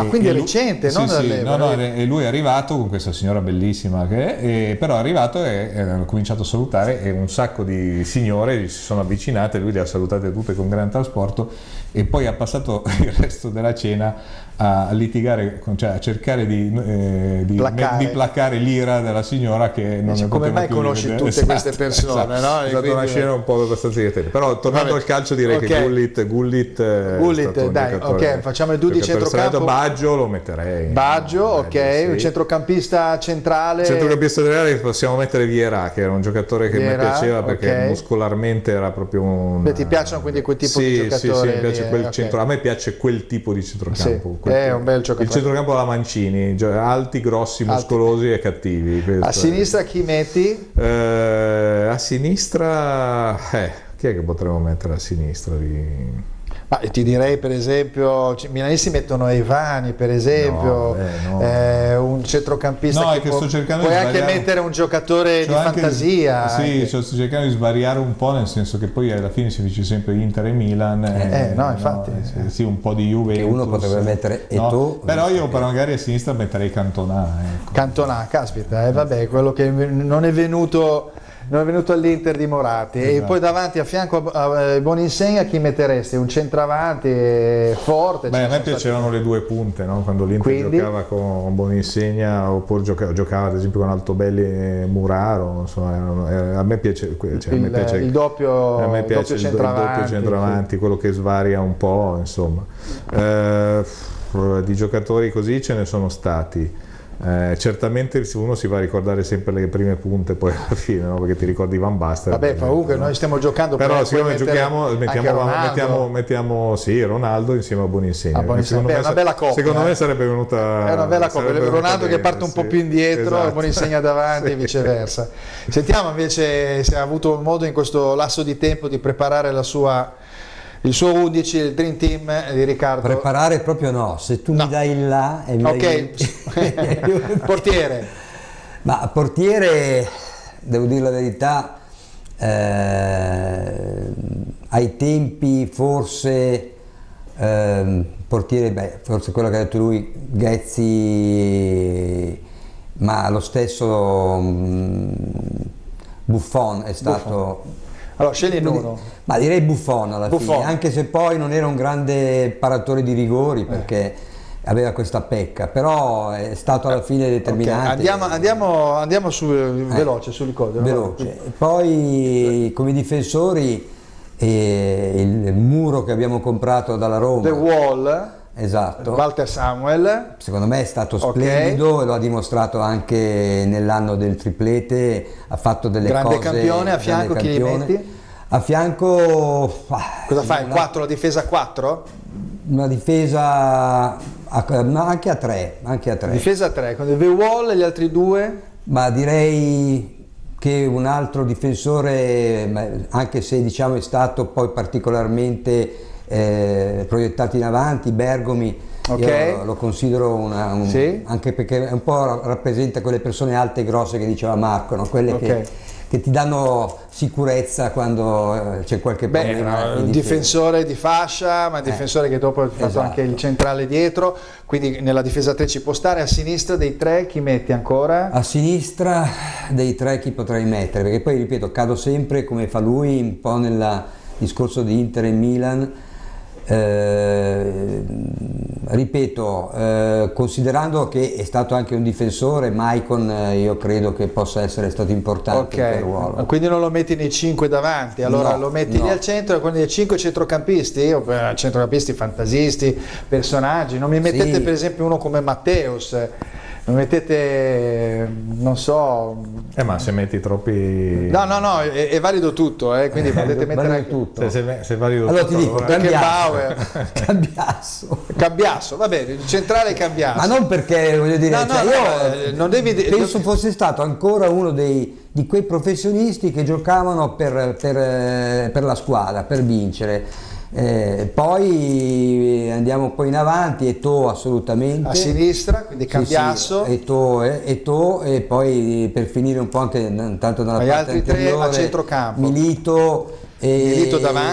Quindi è recente, non dall'epoca. E lui è arrivato con questa signora bellissima però è arrivato e ha cominciato a salutare, e un sacco di signore si sono avvicinate, lui le ha salutate tutte con gran trasporto, e poi ha passato il resto della cena a litigare, cioè a cercare di placare l'ira della signora, che non come mai conosci tutte queste persone, no? È stata una scena un po' abbastanza divertente. Però tornando al calcio, direi che Gullit dai, facciamo il due di centrocampo. Baggio lo metterei. Baggio, un centrocampista centrale. Possiamo mettere Vieira, che era un giocatore che mi piaceva, perché muscolarmente era proprio un... ti piacciono quindi quel tipo di giocatori? Sì, mi piace quel centro. A me piace quel tipo di centrocampo. È un bel giocatore. Il centrocampo alla Mancini, alti, grossi, muscolosi e cattivi. A sinistra chi metti? A sinistra, chi è che potremmo mettere a sinistra ti direi per esempio, i milanisti mettono Evani per esempio, un centrocampista No, che è che sto cercando puoi di anche svariare. mettere un giocatore di fantasia. Sì, sto cercando di svariare un po', nel senso che poi alla fine si dice sempre Inter e Milan. No, infatti. Sì, un po' di Juventus. Che uno potrebbe mettere Eto'o. Però io magari a sinistra metterei Cantona. Ecco. Cantona, caspita, vabbè, quello che non è venuto all'Inter di Moratti. Esatto. E poi davanti a fianco a Boninsegna chi metteresti? Un centravanti forte? Beh, a me piacevano le due punte, no? Quando l'Inter giocava con Boninsegna oppure giocava ad esempio con Altobelli e Muraro, insomma, a me piace, cioè, il doppio, a me piace il doppio centravanti, quello che svaria un po', insomma. Di giocatori così ce ne sono stati. Certamente uno si va a ricordare sempre le prime punte poi alla fine, no? Perché ti ricordi Van Basten. Vabbè, comunque noi stiamo giocando, però siccome giochiamo mettiamo sì, Ronaldo insieme a Boninsegna. Una bella coppia. Secondo me sarebbe venuta è una bella coppia, Ronaldo che parte un po' più indietro, esatto. E Boninsegna davanti e viceversa. Sentiamo invece se ha avuto modo in questo lasso di tempo di preparare il suo 11, il Dream Team di Riccardo. Preparare proprio no, se tu mi dai il là e mi dai portiere. Ma portiere, devo dire la verità, ai tempi forse portiere, forse quello che ha detto lui, Ghezzi, ma lo stesso Buffon è stato. Allora, scegli uno. Ma direi Buffon alla fine, anche se poi non era un grande paratore di rigori perché aveva questa pecca, però è stato alla fine determinante. Okay. Andiamo veloce sul codo. Veloce. Poi come difensori il muro che abbiamo comprato dalla Roma. The Wall. Esatto. Walter Samuel. Secondo me è stato splendido e lo ha dimostrato anche nell'anno del triplete, ha fatto delle grande cose. Campione, a fianco chi gli metti? A fianco... Cosa fai? 4, la difesa 4? Una difesa anche a 3. Difesa a 3, con The Wall e gli altri due? Ma direi che un altro difensore, anche se diciamo è stato poi particolarmente proiettato in avanti, Bergomi, io lo considero sì? anche perché un po' rappresenta quelle persone alte e grosse che diceva Marco, no? Quelle che ti danno sicurezza quando c'è qualche problema. Un difensore di fascia, ma difensore che dopo ha fatto anche il centrale dietro, quindi nella difesa 3 ci può stare. A sinistra dei tre chi metti ancora? A sinistra dei tre chi potrei mettere, perché poi ripeto, cado sempre come fa lui un po' nel discorso di Inter e Milan. Ripeto, considerando che è stato anche un difensore, Maicon io credo che possa essere stato importante in quel ruolo. Quindi non lo metti nei 5 davanti, allora lo metti lì al centro, e quindi 5 centrocampisti, centrocampisti fantasisti, personaggi, non mi mettete per esempio uno come Matteus, non mettete, non so... ma se metti troppi... No, è valido tutto, quindi potete mettere anche tutto. Se valido allora tutto, ti dico, Cambiasso, va bene, il centrale Cambiasso. Ma non perché, voglio dire, io non devi... penso fosse stato ancora uno di quei professionisti che giocavano per la squadra, per vincere. Poi andiamo poi in avanti, Eto'o assolutamente a sinistra, quindi Cambiasso, Eto'o e poi per finire un po' anche tanto dalla parte altri tre a centrocampo, Milito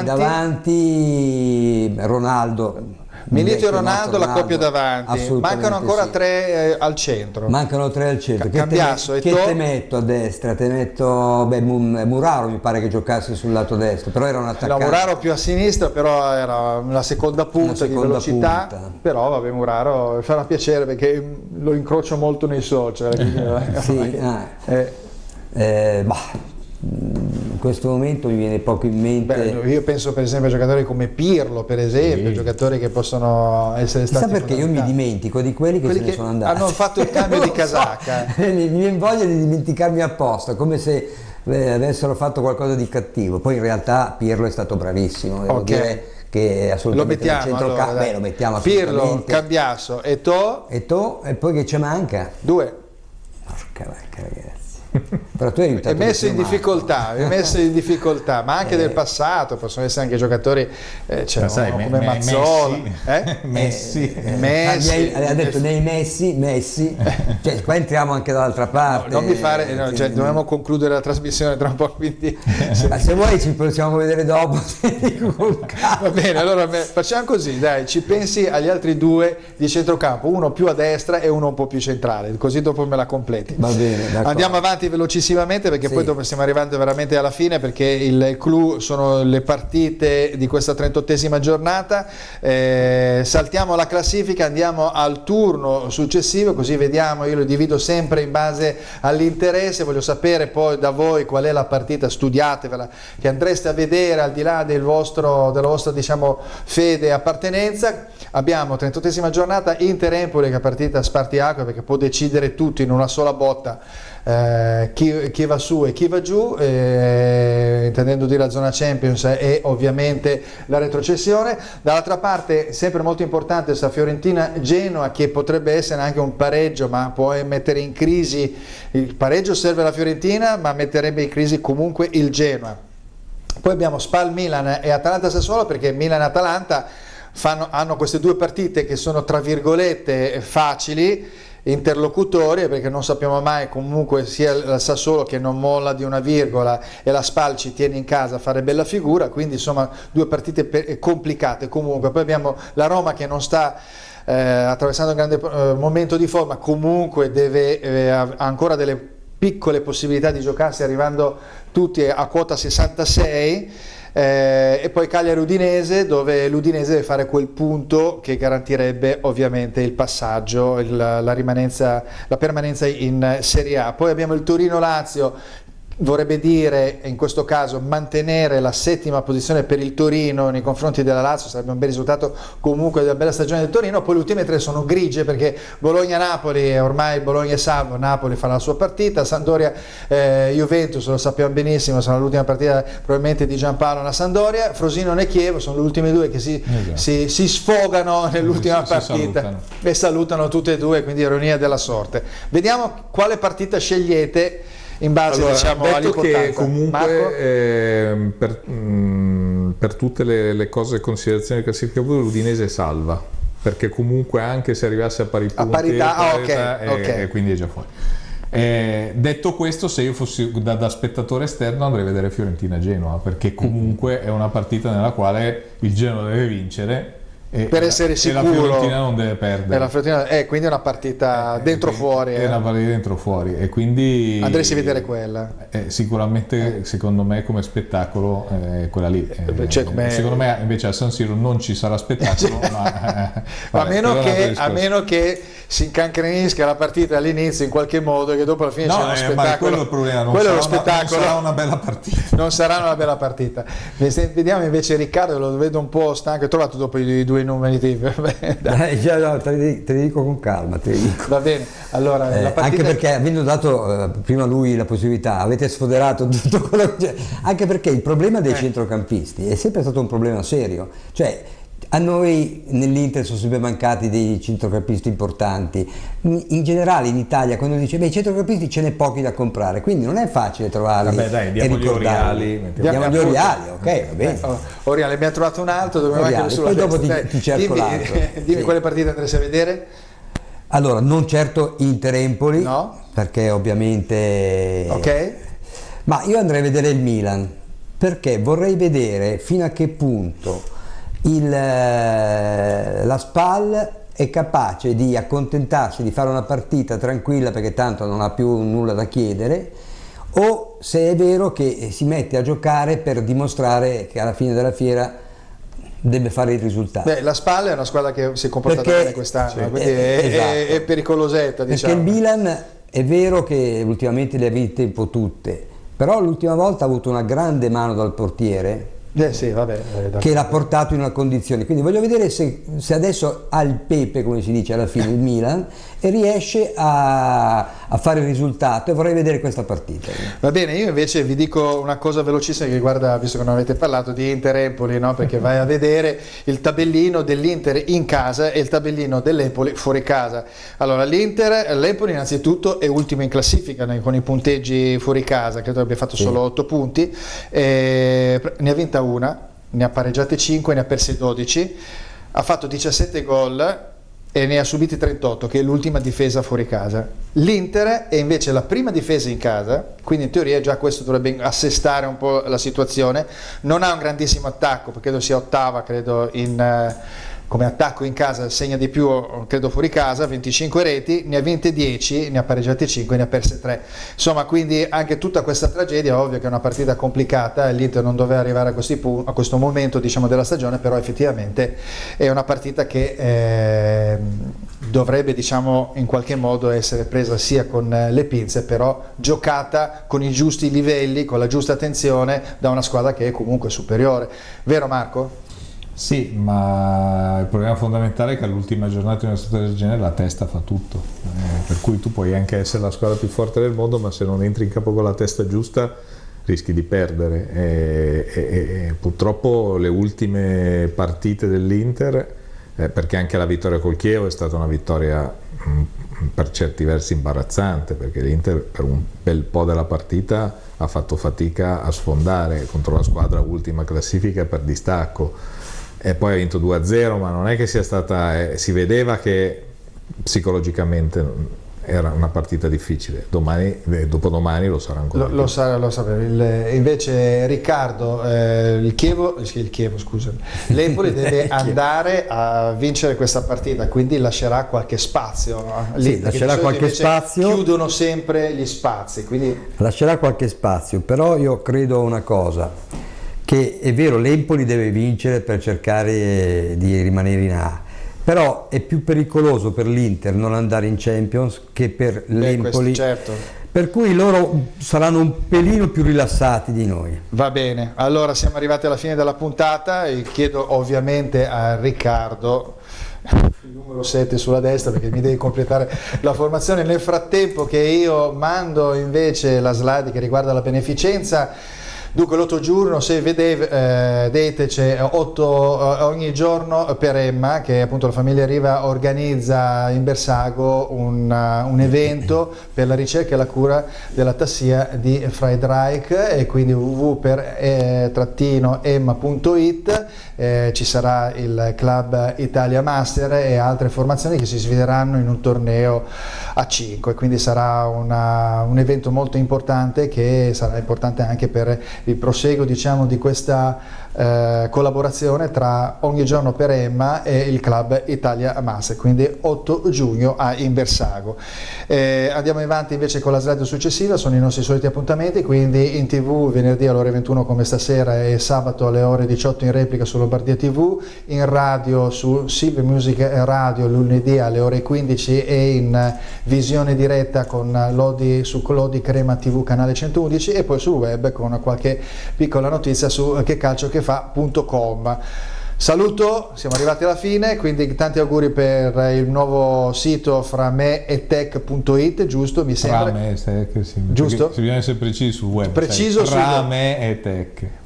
davanti Ronaldo. Milito e Ronaldo, la coppia davanti. Mancano ancora 3 al centro. Mancano 3 al centro. Cambiasso, che te metto a destra? Te metto Muraro, mi pare che giocasse sul lato destro, però era un attaccante. Muraro più a sinistra, però era una seconda punta di velocità. Però vabbè, Muraro farà piacere perché lo incrocio molto nei social. In questo momento mi viene poco in mente. Io penso per esempio a giocatori come Pirlo, per esempio, giocatori che possono essere stati. Sa perché io mi dimentico di quelli che se ne sono andati. Hanno fatto il cambio di casacca. Mi viene voglia di dimenticarmi apposta, come se avessero fatto qualcosa di cattivo. Poi in realtà Pirlo è stato bravissimo, devo dire che assolutamente lo mettiamo Pirlo, Cambiasso, Eto'o e poi che ci manca? 2. Porca vacca, ragazzi. Però tu hai aiutato è messo in Marco. difficoltà, ma anche del passato, possono essere anche giocatori come Mazzola, Messi. Ha detto nei Messi, cioè qua entriamo anche dall'altra parte. Non mi fare, dobbiamo concludere la trasmissione tra un po', quindi se vuoi ci possiamo vedere dopo. va bene, allora facciamo così, dai, ci pensi agli altri due di centrocampo, uno più a destra e uno un po' più centrale, così dopo me la completi. Va bene, d'accordo. Andiamo avanti velocissimamente perché poi dopo stiamo arrivando veramente alla fine, perché il clou sono le partite di questa 38esima giornata. Saltiamo la classifica, andiamo al turno successivo, così vediamo, io lo divido sempre in base all'interesse, voglio sapere poi da voi qual è la partita, studiatevela, che andreste a vedere al di là della vostra diciamo fede e appartenenza. Abbiamo 38esima giornata, Inter-Empoli, che è partita spartiacque perché può decidere tutto in una sola botta, chi va su e chi va giù, intendendo dire la zona Champions e ovviamente la retrocessione. Dall'altra parte sempre molto importante questa Fiorentina-Genoa, che potrebbe essere anche un pareggio, ma può mettere in crisi, il pareggio serve alla Fiorentina ma metterebbe in crisi comunque il Genoa. Poi abbiamo Spal-Milan e Atalanta-Sassuolo, perché Milan e Atalanta hanno queste due partite che sono tra virgolette facili, interlocutorie, perché non sappiamo mai, comunque sia il Sassuolo che non molla di una virgola e la Spal ci tiene in casa a fare bella figura, quindi insomma due partite complicate comunque. Poi abbiamo la Roma che non sta attraversando un grande momento di forma, comunque ha ancora delle piccole possibilità di giocarsi, arrivando tutti a quota 66. E poi Cagliari-Udinese, dove l'Udinese deve fare quel punto che garantirebbe ovviamente il passaggio, la permanenza in Serie A. Poi abbiamo il Torino-Lazio, vorrebbe dire in questo caso mantenere la settima posizione per il Torino nei confronti della Lazio, sarebbe un bel risultato comunque della bella stagione del Torino. Poi le ultime tre sono grigie, perché Bologna-Napoli, ormai Bologna è salvo, Napoli farà la sua partita, Sampdoria-Juventus, lo sappiamo benissimo, sarà l'ultima partita probabilmente di Giampaolo alla Sampdoria. Frosinone-Chievo sono le ultime due che si sfogano nell'ultima partita e salutano tutte e due, quindi ironia della sorte. Vediamo quale partita scegliete in base, diciamo, all'importanza. Che comunque per tutte le cose, considerazioni di classifica l'Udinese è salva, perché comunque anche se arrivasse a pari punti, okay. Quindi è già fuori. Detto questo, se io fossi da spettatore esterno andrei a vedere Fiorentina-Genoa, perché comunque è una partita nella quale il Genoa deve vincere per essere sicuro, e la Fiorentina non deve perdere, quindi è una partita dentro-fuori, è una partita dentro-fuori, e quindi andresti a vedere quella, sicuramente secondo me come spettacolo quella lì, secondo me invece a San Siro non ci sarà spettacolo, a meno che si incancrenisca la partita all'inizio in qualche modo, che dopo alla fine c'è uno spettacolo. Ma quello è il problema, non sarà una bella partita. Non sarà una bella partita. Vediamo invece Riccardo, lo vedo un po' stanco. Hai trovato dopo i due numeri? No, te li dico con calma, te li dico. Va bene, allora la partita... Anche perché avendo dato prima lui la possibilità, avete sfoderato tutto quello che c'è, anche perché il problema dei centrocampisti è sempre stato un problema serio, cioè a noi nell'Inter sono sempre mancati dei centrocampisti importanti, in generale in Italia quando dice i centrocampisti ce n'è pochi da comprare, quindi non è facile trovarli. Vabbè dai, diamo gli Oriali, diamo gli Oriali, ok, va bene. Oriali, abbiamo trovato un altro, poi dopo ti cerco l'altro. Dimmi quale partita andresti a vedere? Allora, non certo Inter-Empoli, no, perché ovviamente ma io andrei a vedere il Milan, perché vorrei vedere fino a che punto la Spal è capace di accontentarsi di fare una partita tranquilla perché tanto non ha più nulla da chiedere, o se è vero che si mette a giocare per dimostrare che alla fine della fiera deve fare il risultato. La Spal è una squadra che si è comportata bene quest'anno, quindi è pericolosetta, diciamo. Perché il Milan è vero che ultimamente le ha vinte un po' tutte, però l'ultima volta ha avuto una grande mano dal portiere, che l'ha portato in una condizione, quindi voglio vedere se adesso ha il pepe, come si dice alla fine, il Milan, e riesce a a fare il risultato, e vorrei vedere questa partita. Va bene, io invece vi dico una cosa velocissima che riguarda, visto che non avete parlato di Inter-Empoli, no? Perché vai a vedere il tabellino dell'Inter in casa e il tabellino dell'Empoli fuori casa. Allora l'Empoli innanzitutto è ultimo in classifica con i punteggi fuori casa, credo abbia fatto solo 8 punti, ne ha vinta una, ne ha pareggiate 5, ne ha persi 12, ha fatto 17 gol e ne ha subiti 38, che è l'ultima difesa fuori casa. L'Inter è invece la prima difesa in casa, quindi in teoria già questo dovrebbe assestare un po' la situazione. Non ha un grandissimo attacco, perché credo sia ottava, credo come attacco in casa, segna di più credo fuori casa, 25 reti, ne ha vinte 10, ne ha pareggiate 5, ne ha perse 3. Insomma, quindi anche tutta questa tragedia, ovvio che è una partita complicata, l'Inter non doveva arrivare a questo momento, diciamo, della stagione, però effettivamente è una partita che dovrebbe, diciamo, in qualche modo essere presa sia con le pinze, però giocata con i giusti livelli, con la giusta attenzione da una squadra che è comunque superiore. Vero Marco? Sì, ma il problema fondamentale è che all'ultima giornata di una situazione del genere la testa fa tutto, per cui tu puoi anche essere la squadra più forte del mondo, ma se non entri in campo con la testa giusta rischi di perdere, e purtroppo le ultime partite dell'Inter, perché anche la vittoria col Chievo è stata una vittoria per certi versi imbarazzante, perché l'Inter per un bel po' della partita ha fatto fatica a sfondare contro la squadra ultima classifica per distacco, e poi ha vinto 2-0, ma non è che sia stata, si vedeva che psicologicamente era una partita difficile. Domani, dopodomani lo sarà ancora. Lo sarà. Invece Riccardo, l'Empoli deve andare a vincere questa partita, quindi lascerà qualche spazio. Sì, lascerà qualche spazio. Chiudono sempre gli spazi, quindi lascerà qualche spazio, però io credo una cosa, che è vero, l'Empoli deve vincere per cercare di rimanere in A, però è più pericoloso per l'Inter non andare in Champions che per l'Empoli, certo. Per cui loro saranno un pelino più rilassati di noi. Va bene, allora siamo arrivati alla fine della puntata e chiedo ovviamente a Riccardo il numero 7 sulla destra, perché mi devi completare la formazione. Nel frattempo che io mando invece la slide che riguarda la beneficenza. Dunque l'8 giorno, se vedete, c'è 8 ogni giorno per Emma, che appunto la famiglia Riva organizza in Bersago un evento per la ricerca e la cura della tassia di Friedreich, e quindi www.emma.it, ci sarà il Club Italia Master e altre formazioni che si sfideranno in un torneo a 5, quindi sarà un evento molto importante, che sarà importante anche per il proseguo, diciamo, di questa collaborazione tra Ogni giorno per Emma e il Club Italia Master, quindi 8 giugno a Inversago. Andiamo avanti invece con la slide successiva, sono i nostri soliti appuntamenti, quindi in TV venerdì alle ore 21 come stasera, e sabato alle ore 18 in replica su Lombardia TV, in radio su Silver Music Radio lunedì alle ore 15 e in visione diretta con su Lodi Crema TV canale 111, e poi sul web con qualche piccola notizia su checalciochetfa.com. Saluto, siamo arrivati alla fine, quindi tanti auguri per il nuovo sito frameetech.it, giusto? Mi sembra. Frameetech, sì. Giusto? Bisogna essere precisi sul web. Preciso sul frameetech.it.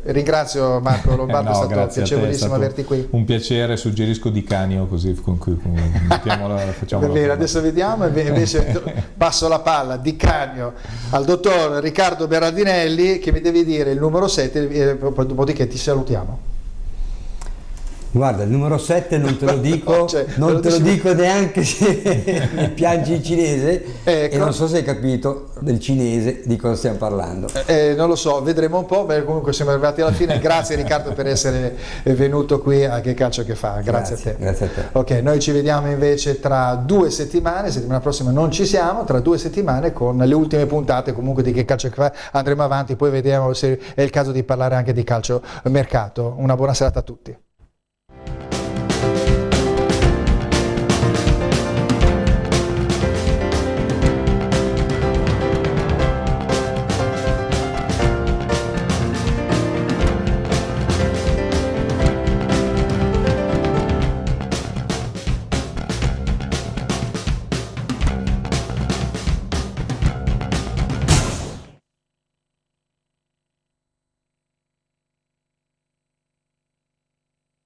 Ringrazio Marco Lombardo, è stato piacevolissimo averti qui. Un piacere, suggerisco Di Canio, così con cui facciamo. Va bene, adesso vediamo, invece passo la palla Di Canio al dottor Riccardo Berardinelli, che mi devi dire il numero 7, dopodiché ti salutiamo. Guarda, il numero 7 non te lo dico, non te lo dico neanche se mi piangi il cinese, ecco. E non so se hai capito del cinese di cosa stiamo parlando. Non lo so, vedremo un po', beh, comunque siamo arrivati alla fine. Grazie Riccardo per essere venuto qui a Che Calcio Che Fa, grazie a te. Grazie a te. Ok, noi ci vediamo invece tra 2 settimane, settimana prossima non ci siamo, tra 2 settimane con le ultime puntate comunque di Che Calcio Che Fa, andremo avanti, poi vediamo se è il caso di parlare anche di calcio mercato. Una buona serata a tutti.